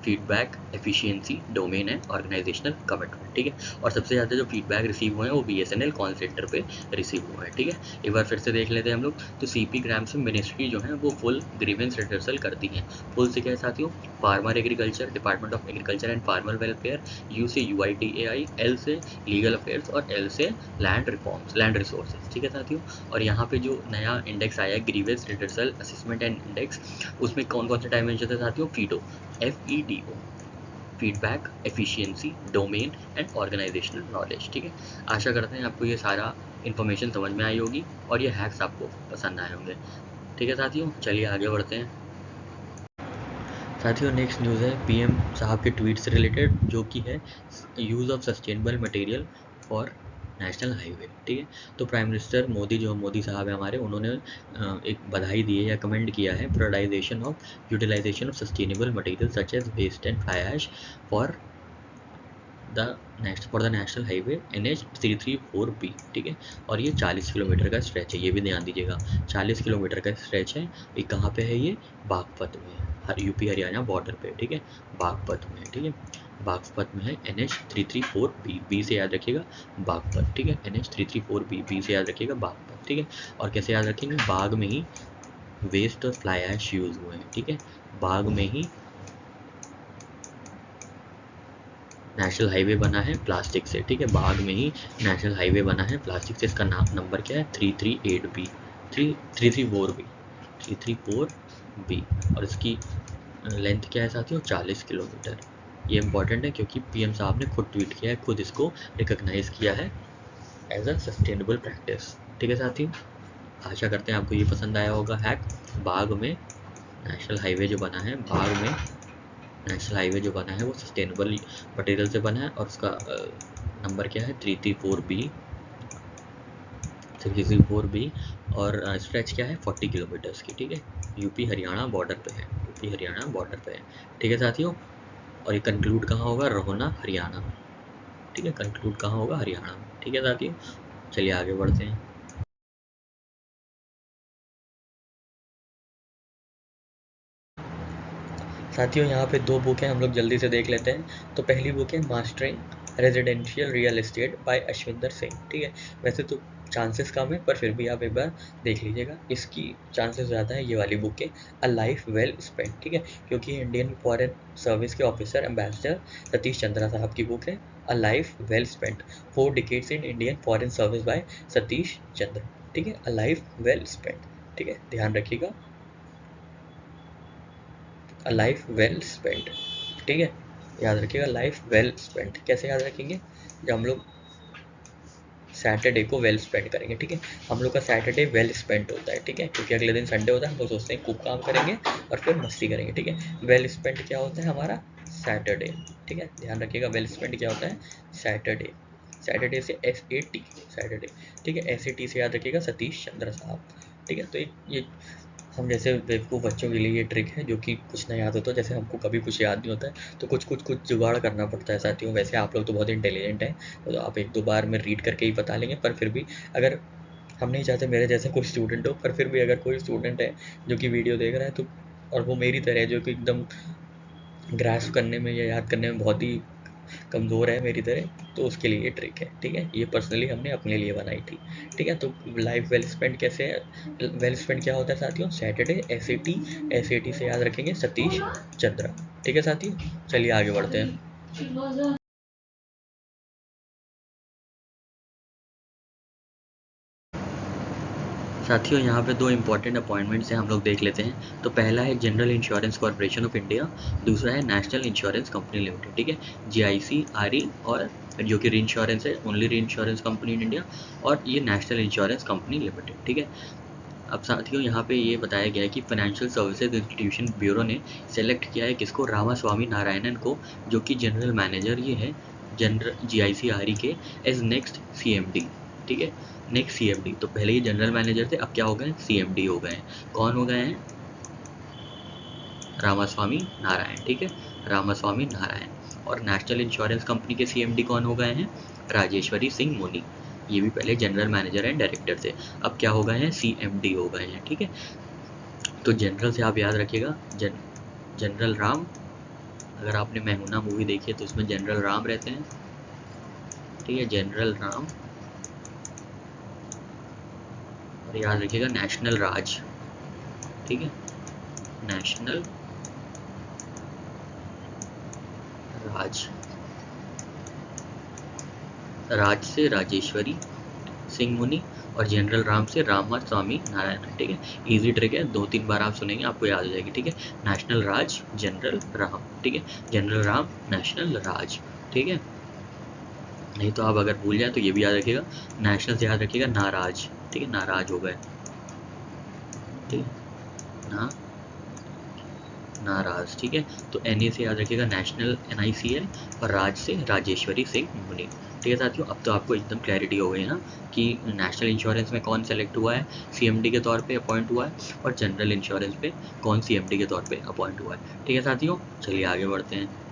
feedback, efficiency, domain and organisational commitment, ठीक है। और सबसे ज़्यादा जो फीडबैक रिसीव हुए हैं वो BSNL कॉल सेंटर पे रिसीव हुए हैं, ठीक है। एक बार फिर से देख लेते हैं हम लोग। तो CP ग्राम्स में मिनिस्ट्री जो है वो फुल ग्रीवेंस रिड्रेसल करती हैं। फुल से क्या है साथियों, farmer agriculture department of agriculture and farmer welfare, U से UIDAI, एल से लीगल अफेयर्स और एल से लैंड रिसोर्सेज, ठीक है साथियों। और यहाँ पे जो नया इंडेक्स आया है grievance redressal assessment and index, उसमें कौन कौन से डायमेंशन है साथियों, FEDO, feedback, efficiency, domain and organisational knowledge, ठीक है। आशा करते हैं आपको ये सारा इन्फॉर्मेशन समझ में आई होगी और ये हैक्स आपको पसंद आए होंगे, ठीक है साथियों। चलिए आगे बढ़ते हैं साथियों। नेक्स्ट न्यूज़ है PM साहब के ट्वीट से रिलेटेड, जो कि है use of sustainable material for national highway, ठीक है। तो प्राइम मिनिस्टर मोदी साहब है हमारे, उन्होंने एक बधाई दी है या कमेंट किया है prioritisation of utilisation of sustainable material such as waste and fly ash for the national highway NH 334B, ठीक है। और ये 40 किलोमीटर का स्ट्रेच है, ये भी ध्यान दीजिएगा, 40 किलोमीटर का स्ट्रेच है। ये कहाँ पे है, ये बागपत में है, UP हरियाणा बॉर्डर पे, ठीक है, बागपत में, ठीक है, बागपत में है। NH 334B, बी से याद रखिएगा बागपत, ठीक है, NH 334B, बी से याद रखिएगा बागपत, ठीक है। और कैसे याद रखेंगे, बाग में ही वेस्ट और फ्लाई ऐश यूज हुए हैं, ठीक है, बाग में ही नेशनल हाईवे बना है प्लास्टिक से, ठीक है, बाग में ही नेशनल हाईवे बना है प्लास्टिक से। इसका नंबर क्या है, 338B, 334B, 334B। और इसकी लेंथ क्या है साथियों, 40 किलोमीटर। ये इंपॉर्टेंट है क्योंकि PM साहब ने खुद ट्वीट किया है, खुद इसको रिकॉग्नाइज किया है एज अ सस्टेनेबल प्रैक्टिस, ठीक है साथियों। आशा करते हैं आपको ये पसंद आया होगा हैक। बाग में नेशनल हाईवे जो बना है, बाग में नेशनल हाईवे जो बना है वो सस्टेनेबल मटेरियल से बना है और उसका नंबर क्या है, 334B और स्ट्रेच क्या है, 40 किलोमीटर्स की, ठीक है। UP हरियाणा बॉर्डर पे है, UP हरियाणा बॉर्डर पे है, ठीक है साथियों। और ये कंक्लूड कहाँ होगा, रोहना हरियाणा, ठीक है, कंक्लूड कहाँ होगा, हरियाणा, ठीक है साथियों। चलिए आगे बढ़ते हैं साथियों। यहाँ पे 2 बुक हैं, हम लोग जल्दी से देख लेते हैं। तो पहली बुक है mastering residential real estate by Ashwinder Singh, ठीक है। वैसे तो चांसेस कम है पर फिर भी आप एक बार देख लीजिएगा, इसकी चांसेस ज़्यादा है ये वाली बुक के, अ लाइफ वेल स्पेंट, ठीक है, क्योंकि इंडियन फॉरेन सर्विस के ऑफिसर एम्बेसडर सतीश चंद्रा साहब की बुक है, a life well spent 4 decades in Indian foreign service by Satish Chandra, ठीक है, अ लाइफ वेल स्पेंट, ठीक है, ध्यान रखिएगा, अ लाइफ वेल स्पेंट, ठीक है। याद रखिएगा लाइफ वेल स्पेंट कैसे याद रखेंगे, जब हम लोग सैटरडे को वेल स्पेंड करेंगे, ठीक है। हम लोग का सैटरडे वेल स्पेंड होता है, ठीक है, क्योंकि अगले दिन संडे होता है, हम लोग सोचते हैं खूब काम करेंगे और फिर मस्ती करेंगे, ठीक है। वेल स्पेंड क्या होता है हमारा सैटरडे, ठीक है, ध्यान रखिएगा वेल स्पेंड क्या होता है सैटरडे। सैटरडे से SAT सैटरडे, ठीक है, SAT से याद रखिएगा सतीश चंद्र साहब, ठीक है। तो ये हम जैसे बेवकूफ़ बच्चों के लिए ये ट्रिक है जो कि कुछ नहीं याद होता, जैसे हमको कभी कुछ याद नहीं होता है तो कुछ जुगाड़ करना पड़ता है साथियों। वैसे आप लोग तो बहुत इंटेलिजेंट हैं, तो आप एक दो बार में रीड करके ही बता लेंगे, पर फिर भी अगर हम नहीं चाहते मेरे जैसे कोई स्टूडेंट हो, पर फिर भी अगर कोई स्टूडेंट है जो कि वीडियो देख रहा है तो, और वो मेरी तरह है जो कि एकदम ग्रास्प करने में या याद करने में बहुत ही कमज़ोर है मेरी तरह, तो उसके लिए ये ट्रिक है, ठीक है। ये पर्सनली हमने अपने लिए बनाई थी, ठीक है। तो लाइफ वेल स्पेंड कैसे है, वेल स्पेंड क्या होता है साथियों सैटरडे SAT से याद रखेंगे सतीश चंद्र, ठीक है साथियों। चलिए आगे बढ़ते हैं। साथियों यहाँ पे दो इंपॉर्टेंट अपॉइंटमेंट्स हैं, हम लोग देख लेते हैं। तो पहला है general insurance corporation of India, दूसरा है नेशनल इंश्योरेंस कंपनी लिमिटेड, ठीक है, GIC-RE, और जो कि री इंश्योरेंस है, ओनली री इंश्योरेंस कंपनी इन इंडिया, और ये नेशनल इंश्योरेंस कंपनी लिमिटेड, ठीक है। अब साथियों यहाँ पे ये बताया गया है कि फाइनेंशियल सर्विसेज इंस्टीट्यूशन ब्यूरो ने सेलेक्ट किया है किसको, रामास्वामी नारायणन को, जो कि जनरल मैनेजर ये है जनरल GIC-RE के, एज नेक्स्ट CMD, ठीक है, नेक्स्ट CMD। तो पहले ये जनरल मैनेजर थे, अब क्या हो गए CMD हो गए हैं। कौन हो गए हैं, रामास्वामी नारायण, ठीक है, रामास्वामी नारायण। और नेशनल इंश्योरेंस कंपनी के CMD कौन हो गए हैं, राजेश्वरी सिंह मुनि। ये भी पहले जनरल मैनेजर एंड डायरेक्टर थे, अब क्या हो गए हैं CMD हो गए हैं, ठीक है। तो जनरल से आप याद रखिएगा जनरल राम, अगर आपने मैहूना मूवी देखी है तो उसमें जनरल राम रहते हैं, ठीक है, जनरल राम। और याद रखिएगा नेशनल राज, ठीक है, नेशनल राज, राज से राजेश्वरी सिंह मुनि, और जनरल राम से रामास्वामी नारायण, ठीक है। इजी ट्रिक है, 2-3 बार आप सुनेंगे आपको याद हो जाएगी, ठीक है। नेशनल राज जनरल राम, ठीक है, जनरल राम नेशनल राज, ठीक है। नहीं तो आप अगर भूल जाए तो ये भी याद रखिएगा, नेशनल से याद रखिएगा नाराज, ठीक है, नाराज हो गए, ठीक है ना, नाराज, ठीक है। तो NA से याद रखिएगा नेशनल NICL, और राज से राजेश्वरी सिंह मुनि, ठीक है साथियों। अब तो आपको एकदम क्लैरिटी हो गई ना कि नेशनल इंश्योरेंस में कौन सेलेक्ट हुआ है, CMD के तौर पे अपॉइंट हुआ है, और जनरल इंश्योरेंस पे कौन CMD के तौर पे अपॉइंट हुआ है, ठीक है साथियों। चलिए आगे बढ़ते हैं।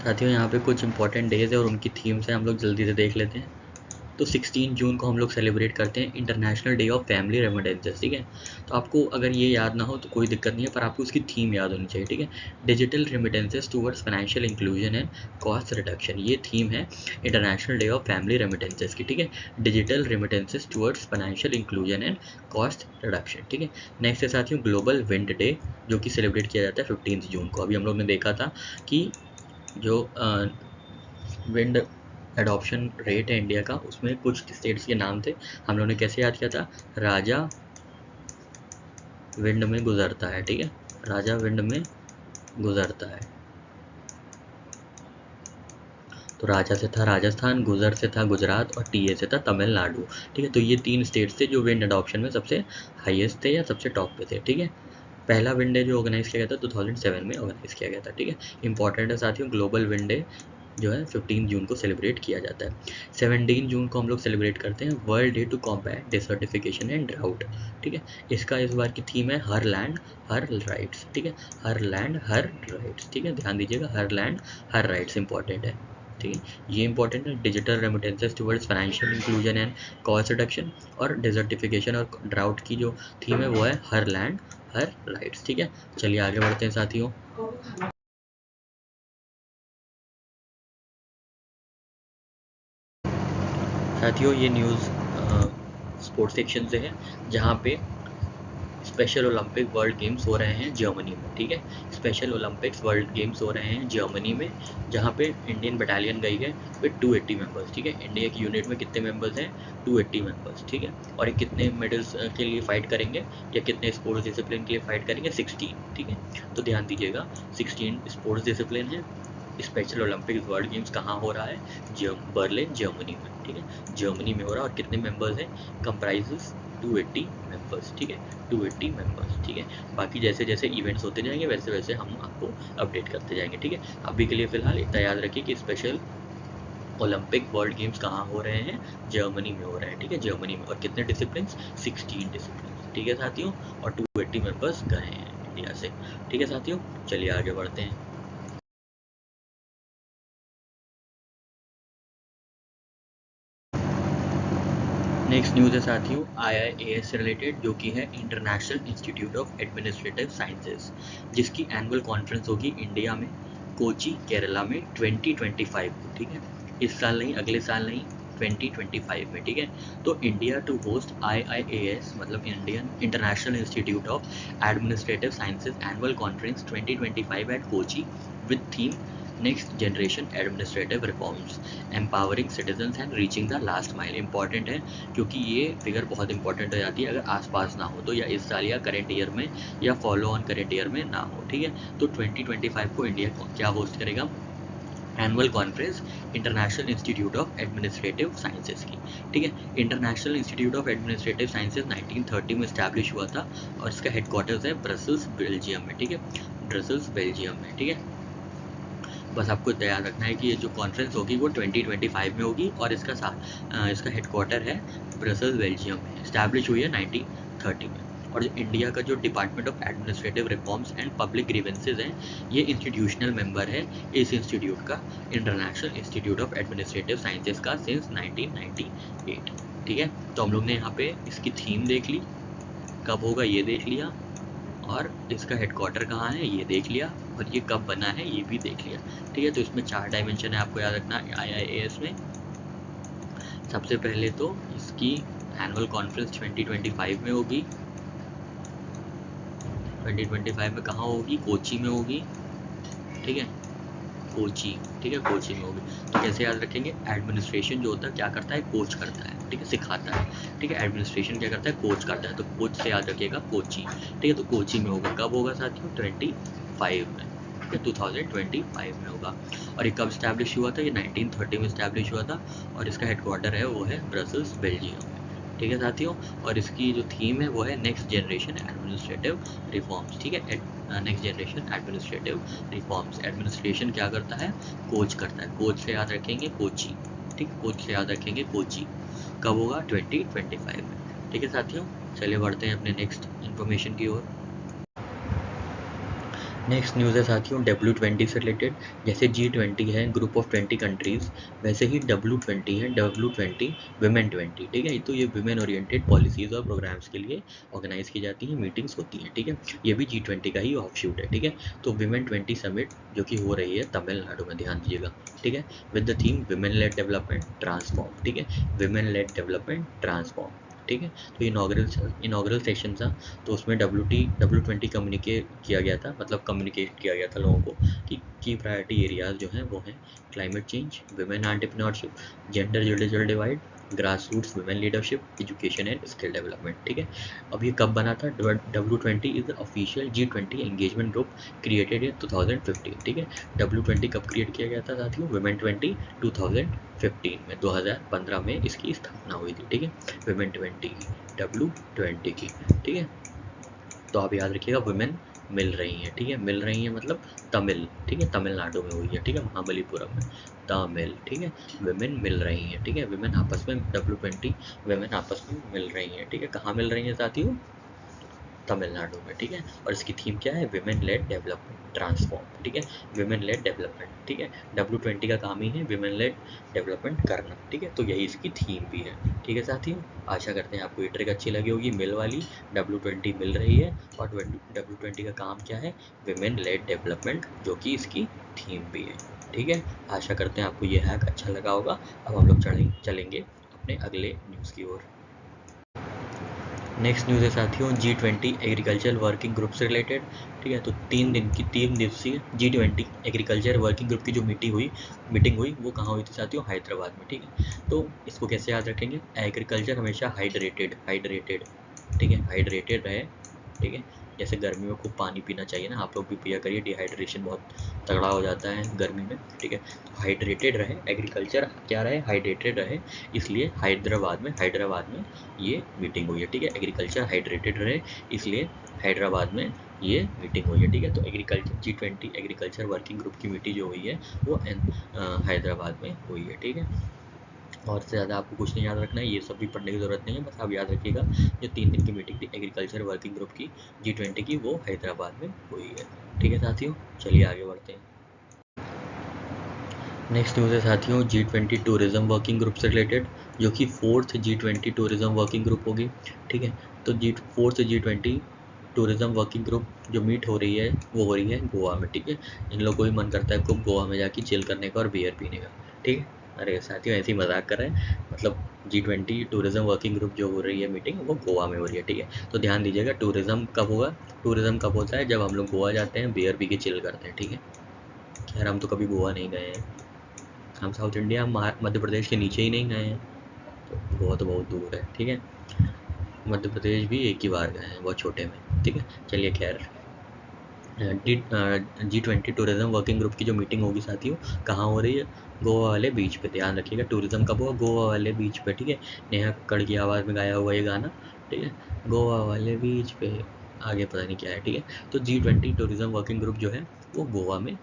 साथियों यहाँ पे कुछ इंपॉर्टेंट डेज है और उनकी थीम्स हैं, हम लोग जल्दी से देख लेते हैं। तो 16 जून को हम लोग सेलिब्रेट करते हैं international day of family remittances, ठीक है। तो आपको अगर ये याद ना हो तो कोई दिक्कत नहीं है, पर आपको उसकी थीम याद होनी चाहिए, ठीक है। Digital remittances towards financial inclusion and cost reduction, ये थीम है international day of family remittances की, ठीक है। Digital remittances towards financial inclusion and cost reduction, ठीक है। नेक्स्ट है साथियों ग्लोबल विंड डे, जो कि सेलिब्रेट किया जाता है 15 जून को। अभी हम लोग ने देखा था कि जो विंड एडॉप्शन रेट है इंडिया का, उसमें कुछ स्टेट्स के नाम थे, हम लोगों ने कैसे याद किया था, राजा विंड में गुजरता है, ठीक है, राजा विंड में गुजरता है। तो राजा से था राजस्थान, गुजर से था गुजरात, और टीए से था तमिलनाडु, ठीक है। तो ये 3 स्टेट्स थे जो विंड एडॉप्शन में सबसे हाईएस्ट थे या सबसे टॉप पे थे, ठीक है। पहला विंड डे जो ऑर्गेनाइज किया गया था 2007 में ऑर्गेनाइज किया गया था, ठीक है। इंपॉर्टेंट है साथियों, ग्लोबल विंड डे जो है 15 जून को सेलिब्रेट किया जाता है। 17 जून को हम लोग सेलिब्रेट करते हैं world day to combat desertification and drought, ठीक है। इसका इस बार की थीम है हर लैंड हर राइट्स, ठीक है, हर लैंड हर राइट्स, ठीक है, ध्यान दीजिएगा, हर लैंड हर राइट्स इंपॉर्टेंट है, ठीक है। ये इंपॉर्टेंट है, digital remittances towards financial inclusion and cost reduction, और डिसर्टिफिकेशन और ड्राउट की जो थीम है वो है हर लैंड हर राइट्स, ठीक है। चलिए आगे बढ़ते हैं साथियों। साथियों ये न्यूज़ स्पोर्ट्स सेक्शन से है, जहाँ पे स्पेशल ओलंपिक वर्ल्ड गेम्स हो रहे हैं जर्मनी में, ठीक है। स्पेशल ओलंपिक्स वर्ल्ड गेम्स हो रहे हैं जर्मनी में, जहाँ पे इंडियन बटालियन गई है विद 280 मेंबर्स, ठीक है। इंडिया की यूनिट में कितने मेंबर्स हैं? 280 मेंबर्स, ठीक है। और ये कितने मेडल्स के लिए फाइट करेंगे या कितने स्पोर्ट्स डिसिप्लिन के लिए फाइट करेंगे? 16, ठीक है। तो ध्यान दीजिएगा 16 स्पोर्ट्स डिसिप्लिन है। स्पेशल ओलंपिक वर्ल्ड गेम्स कहाँ हो रहा है? बर्लिन जर्मनी में, ठीक है। जर्मनी में हो रहा है और कितने मेंबर्स हैं? कंप्राइजेस 280 मेंबर्स, ठीक है। 280 मेंबर्स, ठीक है। बाकी जैसे जैसे इवेंट्स होते जाएंगे वैसे वैसे हम आपको अपडेट करते जाएंगे, ठीक है। अभी के लिए फिलहाल इतना याद रखिए कि स्पेशल ओलंपिक वर्ल्ड गेम्स कहाँ हो रहे हैं? जर्मनी में हो रहे हैं, ठीक है। जर्मनी में, और कितने डिसिप्लिन? 16 डिसिप्लिन, ठीक है साथियों। और 280 मेंबर्स गए हैं इंडिया से, ठीक है साथियों। चलिए आगे बढ़ते हैं। नेक्स्ट न्यूज़ है साथियों IIAS से रिलेटेड, जो कि है international institute of administrative sciences, जिसकी एनुअल कॉन्फ्रेंस होगी इंडिया में कोची केरला में 2025 को, ठीक है। इस साल नहीं, अगले साल नहीं, 2025 में, ठीक है। तो इंडिया टू होस्ट IIAS मतलब Indian international institute of administrative sciences annual conference 2025 at Kochi with theme next generation administrative reforms empowering citizens and reaching the last mile. Important है क्योंकि ये फिगर बहुत इंपॉर्टेंट हो जाती है अगर आसपास ना हो तो, या इस साल या करंट ईयर में या फॉलो ऑन करंट ईयर में ना हो, ठीक है। तो 2025 को इंडिया क्या होस्ट करेगा? Annual conference international institute of administrative sciences की, ठीक है। International institute of administrative sciences 1930 में स्टैब्लिश हुआ था और इसका हेडक्वार्टर्स है ब्रसल्स बेल्जियम में, ठीक है। ब्रसल्स बेल्जियम में, ठीक है। बस आपको याद रखना है कि ये जो कॉन्फ्रेंस होगी वो 2025 में होगी और इसका हेडक्वार्टर है ब्रसल्स बेल्जियम में। इस्टेब्लिश हुई है 1930 में। और इंडिया का जो department of administrative reforms and public grievances हैं, ये इंस्टीट्यूशनल मेंबर है इस इंस्टीट्यूट का, international institute of administrative sciences का, सिंस 1998, ठीक है। तो हम लोग ने यहाँ पे इसकी थीम देख ली, कब होगा ये देख लिया, और इसका हेडक्वार्टर कहाँ है ये देख लिया, और ये कब बना है ये भी देख लिया, ठीक है। तो इसमें 4 डायमेंशन है, आपको याद रखना है IIAS में। सबसे पहले तो इसकी एनुअल कॉन्फ्रेंस 2025 में होगी। 2025 में कहाँ होगी? कोची में होगी, ठीक है। कोची, ठीक है, कोची में होगी। तो कैसे याद रखेंगे? एडमिनिस्ट्रेशन जो होता है क्या करता है? कोच करता है, ठीक है, सिखाता है, ठीक है। एडमिनिस्ट्रेशन क्या करता है? कोच करता है। तो कोच से याद रखिएगा कोची, ठीक है। तो कोची में होगा, कब होगा साथियों? 25 में, ठीक है, 2025 में होगा। और ये कब स्टैब्लिश हुआ था? ये 1930 में स्टैब्लिश हुआ था और इसका हेडक्वार्टर है वो है ब्रसल्स बेल्जियम में, ठीक है साथियों। और इसकी जो थीम है वो है नेक्स्ट जनरेशन एडमिनिस्ट्रेटिव रिफॉर्म्स, ठीक है। Next generation administrative reforms. Administration क्या करता है? कोच करता है। कोच से याद रखेंगे कोची, ठीक, कोच से याद रखेंगे कोची। कब होगा? 2025 में, ठीक है साथियों। चलिए बढ़ते हैं अपने नेक्स्ट इन्फॉर्मेशन की ओर। नेक्स्ट न्यूज़ है साथियों W20 से रिलेटेड। जैसे G20 है ग्रुप ऑफ 20 कंट्रीज़, वैसे ही W20 है W20 विमेन 20, ठीक है। तो ये विमेन ओरिएंटेड पॉलिसीज़ और प्रोग्राम्स के लिए ऑर्गेनाइज की जाती हैं, मीटिंग्स होती हैं, ठीक है। ये भी G20 का ही ऑफशूट है, ठीक है। तो विमेन 20 समिट जो कि हो रही है तमिलनाडु में, ध्यान दीजिएगा, ठीक है, with the theme women lead development transform, ठीक है। विमेन लेड डेवलपमेंट ट्रांसफॉर्म, ठीक है। तो इनॉग्रल सेशन था, तो उसमें W20 कम्युनिकेट किया गया था, मतलब कम्युनिकेट किया गया था लोगों को कि की प्रायोरिटी एरियाज जो हैं वो हैं climate change, women entrepreneurship, gender judicial divide, grass roots women leadership, education and skill development, ठीक है। अब ये कब बना था? W20 is the official G20 engagement group created in 2015, ठीक है। W20 कब क्रिएट किया गया था साथियों? विमेन 20 2015 में, 2015 में इसकी स्थापना हुई थी, ठीक है। विमेन 20 W20 की, ठीक है। तो आप याद रखिएगा वुमेन मिल रही हैं, ठीक है। मिल रही हैं मतलब तमिल, ठीक है, तमिलनाडु में हुई है, ठीक है, महाबलीपुरम में, तमिल, ठीक है। वुमेन मिल रही हैं, ठीक है। वुमेन आपस में W20 वुमेन आपस में मिल रही हैं, ठीक है। कहाँ मिल रही हैं साथियों? तमिलनाडु में, ठीक है। और इसकी थीम क्या है? विमेन लेड डेवलपमेंट ट्रांसफॉर्म, ठीक है। विमेन लेड डेवलपमेंट, ठीक है। W20 का काम ही है विमेन लेड डेवलपमेंट करना, ठीक है। तो यही इसकी थीम भी है, ठीक है साथियों। आशा करते हैं आपको ये ट्रिक अच्छी लगी होगी, मिल वाली। W20 मिल रही है और W20 का काम क्या है? विमेन लेड डेवलपमेंट, जो कि इसकी थीम भी है, ठीक है। आशा करते हैं आपको ये हैक अच्छा लगा होगा। अब हम लोग चलेंगे अपने अगले न्यूज़ की ओर। नेक्स्ट न्यूज़ है साथियों G20 एग्रीकल्चर वर्किंग ग्रुप से रिलेटेड। ठीक है, तो 3 दिवसीय G20 एग्रीकल्चर वर्किंग ग्रुप की जो मीटिंग हुई वो कहाँ हुई थी साथियों? हैदराबाद में। ठीक है, तो इसको कैसे याद रखेंगे? एग्रीकल्चर हमेशा हाइड्रेटेड ठीक है, हाइड्रेटेड रहे। ठीक है, जैसे गर्मी में खूब पानी पीना चाहिए ना, आप लोग भी पिया करिए, डिहाइड्रेशन बहुत तगड़ा हो जाता है गर्मी में। ठीक है, तो हाइड्रेटेड रहे, एग्रीकल्चर क्या रहे? हाइड्रेटेड रहे, इसलिए हैदराबाद में ये मीटिंग हुई है। ठीक है, एग्रीकल्चर हाइड्रेटेड रहे इसलिए हैदराबाद में ये मीटिंग हुई है। ठीक है, तो agriculture G20 agriculture working group की मीटिंग जो हुई है वो हैदराबाद में हुई है। ठीक है, और से ज़्यादा आपको कुछ नहीं याद रखना है, ये सब भी पढ़ने की ज़रूरत नहीं है, बस आप याद रखिएगा जो 3 दिन की मीटिंग थी एग्रीकल्चर वर्किंग ग्रुप की G20 की वो हैदराबाद में हुई है। ठीक है साथियों, चलिए आगे बढ़ते हैं। नेक्स्ट न्यूज़ है साथियों G20 टूरिज़्म वर्किंग ग्रुप से रिलेटेड, जो कि 4th G20 tourism working group होगी। ठीक है, तो 4th G20 tourism working group जो मीट हो रही है वो हो रही है गोवा में। ठीक है, इन लोगों को भी मन करता है खूब गोवा में जाके चिल करने का और बियर पीने का। ठीक है, अरे साथियों ऐसे ही मजाक कर रहे हैं, मतलब G20 टूरिज़्म वर्किंग ग्रुप जो हो रही है मीटिंग वो गोवा में हो रही है। ठीक है, तो ध्यान दीजिएगा टूरिज़्म कब होगा? टूरिज़्म कब होता है? जब हम लोग गोवा जाते हैं, बियर पी के चिल करते हैं। ठीक है, खैर हम तो कभी गोवा नहीं गए हैं, हम साउथ इंडिया मध्य प्रदेश के नीचे ही नहीं गए हैं, तो गोवा तो बहुत दूर है। ठीक है, मध्य प्रदेश भी एक ही बार गए हैं, बहुत छोटे में। ठीक है, चलिए खैर G20 टूरिज़्म वर्किंग ग्रुप की जो मीटिंग होगी साथियों कहाँ हो रही है? गोवा वाले बीच पे। ध्यान रखिएगा टूरिज़्म कब होगा? गोवा वाले बीच पे। ठीक है, नेहा कक्कड़ की आवाज़ में गाया हुआ ये गाना। ठीक है, गोवा वाले बीच पे, आगे पता नहीं क्या है। ठीक है, तो G20 टूरिज़्म वर्किंग ग्रुप जो है वो गोवा में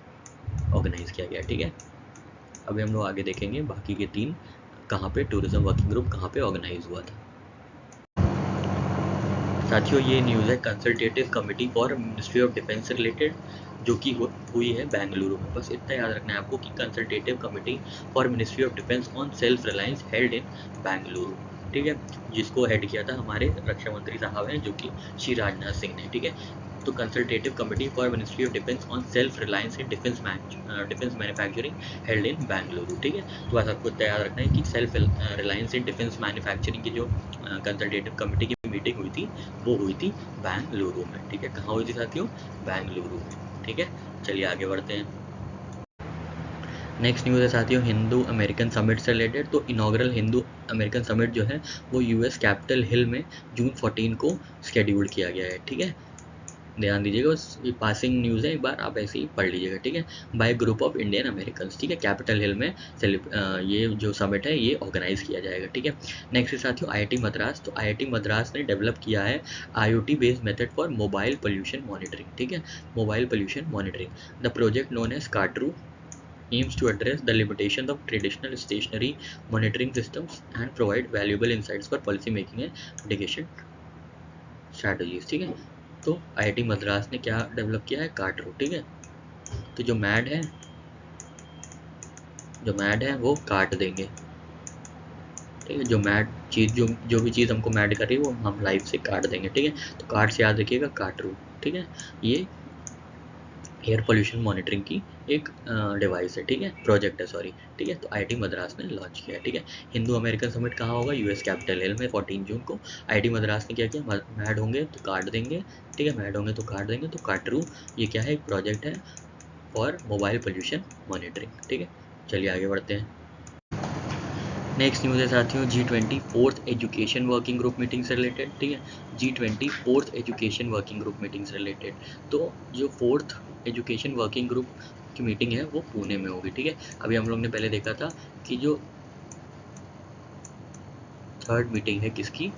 ऑर्गेनाइज़ किया गया। ठीक है, अभी हम लोग आगे देखेंगे बाकी के 3 कहाँ पे टूरिज़्म वर्किंग ग्रुप कहाँ पे ऑर्गेनाइज़ हुआ था। साथियों ये न्यूज़ है consultative committee for ministry of defence से रिलेटेड, जो कि हुई है बेंगलुरु में। बस इतना याद रखना है आपको कि consultative committee for ministry of defence on self reliance held in Bengaluru. ठीक है, जिसको हेड किया था हमारे रक्षा मंत्री साहब हैं जो कि श्री राजनाथ सिंह ने। ठीक है, तो consultative committee for ministry of defence on self reliance in defence manufacturing held in Bengaluru. ठीक है, तो बस आपको इतना याद रखना है कि self reliance in defence manufacturing की जो कंसल्टेटिव कमेटी की मीटिंग हुई थी वो हुई थी बेंगलुरु में। ठीक है, कहाँ हुई थी साथियों? बेंगलुरु में। ठीक है, चलिए आगे बढ़ते हैं। नेक्स्ट न्यूज़ है साथियों हिंदू अमेरिकन समिट से रिलेटेड। तो इनॉग्रल हिंदू अमेरिकन समिट जो है वो यूएस कैपिटल हिल में जून 14 को शेड्यूल किया गया है। ठीक है, ध्यान दीजिएगा, बस ये पासिंग न्यूज़ है, एक बार आप ऐसे ही पढ़ लीजिएगा। ठीक है, bye group of Indian American. ठीक है, कैपिटल हिल में ये जो समिट है ये ऑर्गेनाइज किया जाएगा। ठीक है, नेक्स्ट है साथियों IIT मद्रास। तो IIT मद्रास ने डेवलप किया है IoT based method for mobile pollution monitoring. ठीक है, mobile pollution monitoring. The project known as कार्टरू aims to address the limitations of traditional stationary monitoring systems and provide valuable insights for policy making and mitigation strategies। ठीक है, तो IIT Madras ने क्या develop किया है? कार्टरू। ठीक है, तो जो मैड है वो काट देंगे। ठीक है, जो मैड चीज़ जो भी चीज़ हमको मैड कर रही है वो हम लाइफ से काट देंगे। ठीक है, तो कार्ड से याद रखिएगा कार्टरू। ठीक है, ये एयर पोल्यूशन मॉनिटरिंग की एक डिवाइस है। ठीक है, प्रोजेक्ट है सॉरी। ठीक है, तो IIT मद्रास ने लॉन्च किया है। ठीक है, हिंदू अमेरिकन समिट कहाँ होगा? यूएस कैपिटल हिल में 14 जून को। IIT मद्रास ने क्या किया? मैड होंगे तो काट देंगे। ठीक है, मैड होंगे तो काट देंगे, तो कार्टरू ये क्या है? एक प्रोजेक्ट है फॉर मोबाइल पोल्यूशन मॉनिटरिंग। ठीक है, चलिए आगे बढ़ते हैं। नेक्स्ट न्यूज़ है साथियों G20 4th education working group meeting से रिलेटेड। ठीक है, G20 4th education working group meeting से रिलेटेड। तो जो 4th एजुकेशन वर्किंग ग्रुप की मीटिंग है वो पुणे में होगी। ठीक है, अभी हम लोग ने पहले देखा था कि जो 3rd मीटिंग है किसकी?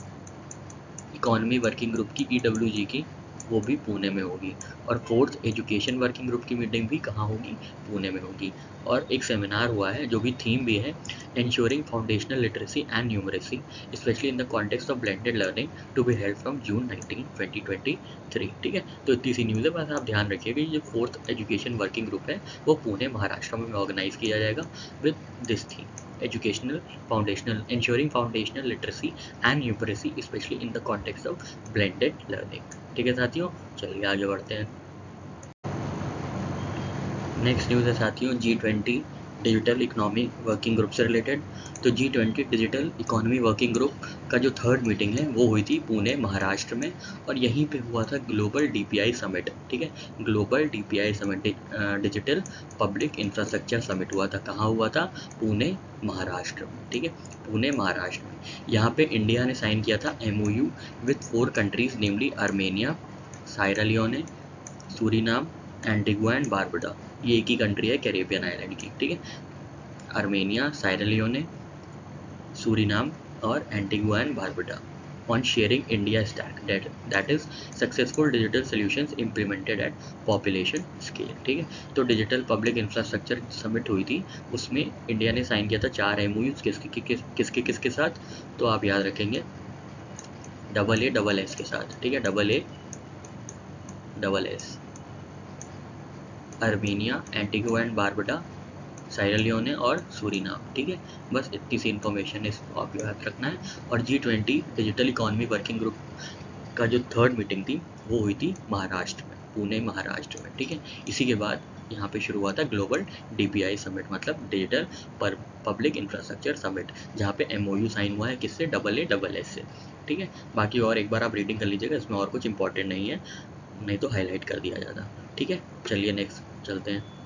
इकोनॉमी वर्किंग ग्रुप की EWG की, वो भी पुणे में होगी। और 4th एजुकेशन वर्किंग ग्रुप की मीटिंग भी कहाँ होगी? पुणे में होगी। और एक सेमिनार हुआ है जो भी थीम भी है ensuring foundational literacy and numeracy especially in the context of blended learning to be held from June 19 2023। ठीक है, तो इतनी सी न्यूज़ है, बस आप ध्यान रखिएगा ये जो 4th एजुकेशन वर्किंग ग्रुप है वो पुणे महाराष्ट्र में ऑर्गेनाइज किया जाएगा with this theme educational foundational ensuring foundational literacy and numeracy especially in the context of blended learning। ठीक है साथियों, चलिए आगे बढ़ते हैं। नेक्स्ट न्यूज़ है साथियों G20 digital economy working group से रिलेटेड, तो G20 digital economy working group का जो थर्ड मीटिंग है वो हुई थी पुणे महाराष्ट्र में, और यहीं पे हुआ था ग्लोबल DPI समिट। ठीक है, global DPI summit, digital public infrastructure summit हुआ था। कहाँ हुआ था? पुणे महाराष्ट्र में। ठीक है, पुणे महाराष्ट्र में। यहाँ पे इंडिया ने साइन किया था MOU with 4 countries, namely Armenia, Saira लियोने, Suriname, Antigua and Barbuda. ये एक ही कंट्री है कैरेबियन आइलैंड की। ठीक है, आर्मेनिया, सायरा लियोने, सूरीनाम और Antigua and Barbuda on sharing India stack, that is successful digital solutions implemented at population scale। ठीक है, तो डिजिटल पब्लिक इंफ्रास्ट्रक्चर समिट हुई थी, उसमें इंडिया ने साइन किया था 4 MOUs, किसके साथ? तो आप याद रखेंगे AA के साथ। ठीक है, AA Armenia, Antigua and Barbuda, Saira लियोने और सूरीनाम। ठीक है, बस इतनी सी इन्फॉर्मेशन है, इसको आप याद रखना है। और G20 digital economy working group का जो थर्ड मीटिंग थी वो हुई थी महाराष्ट्र में, पुणे महाराष्ट्र में। ठीक है, इसी के बाद यहाँ पे शुरू हुआ था ग्लोबल DPI समिट, मतलब डिजिटल पर पब्लिक इंफ्रास्ट्रक्चर समिट, जहाँ पे MOU साइन हुआ है किससे? AA से। ठीक है, बाकी और एक बार आप रीडिंग कर लीजिएगा, इसमें और कुछ इंपॉर्टेंट नहीं है, नहीं तो हाईलाइट कर दिया जाता। ठीक है, चलिए नेक्स्ट चलते हैं।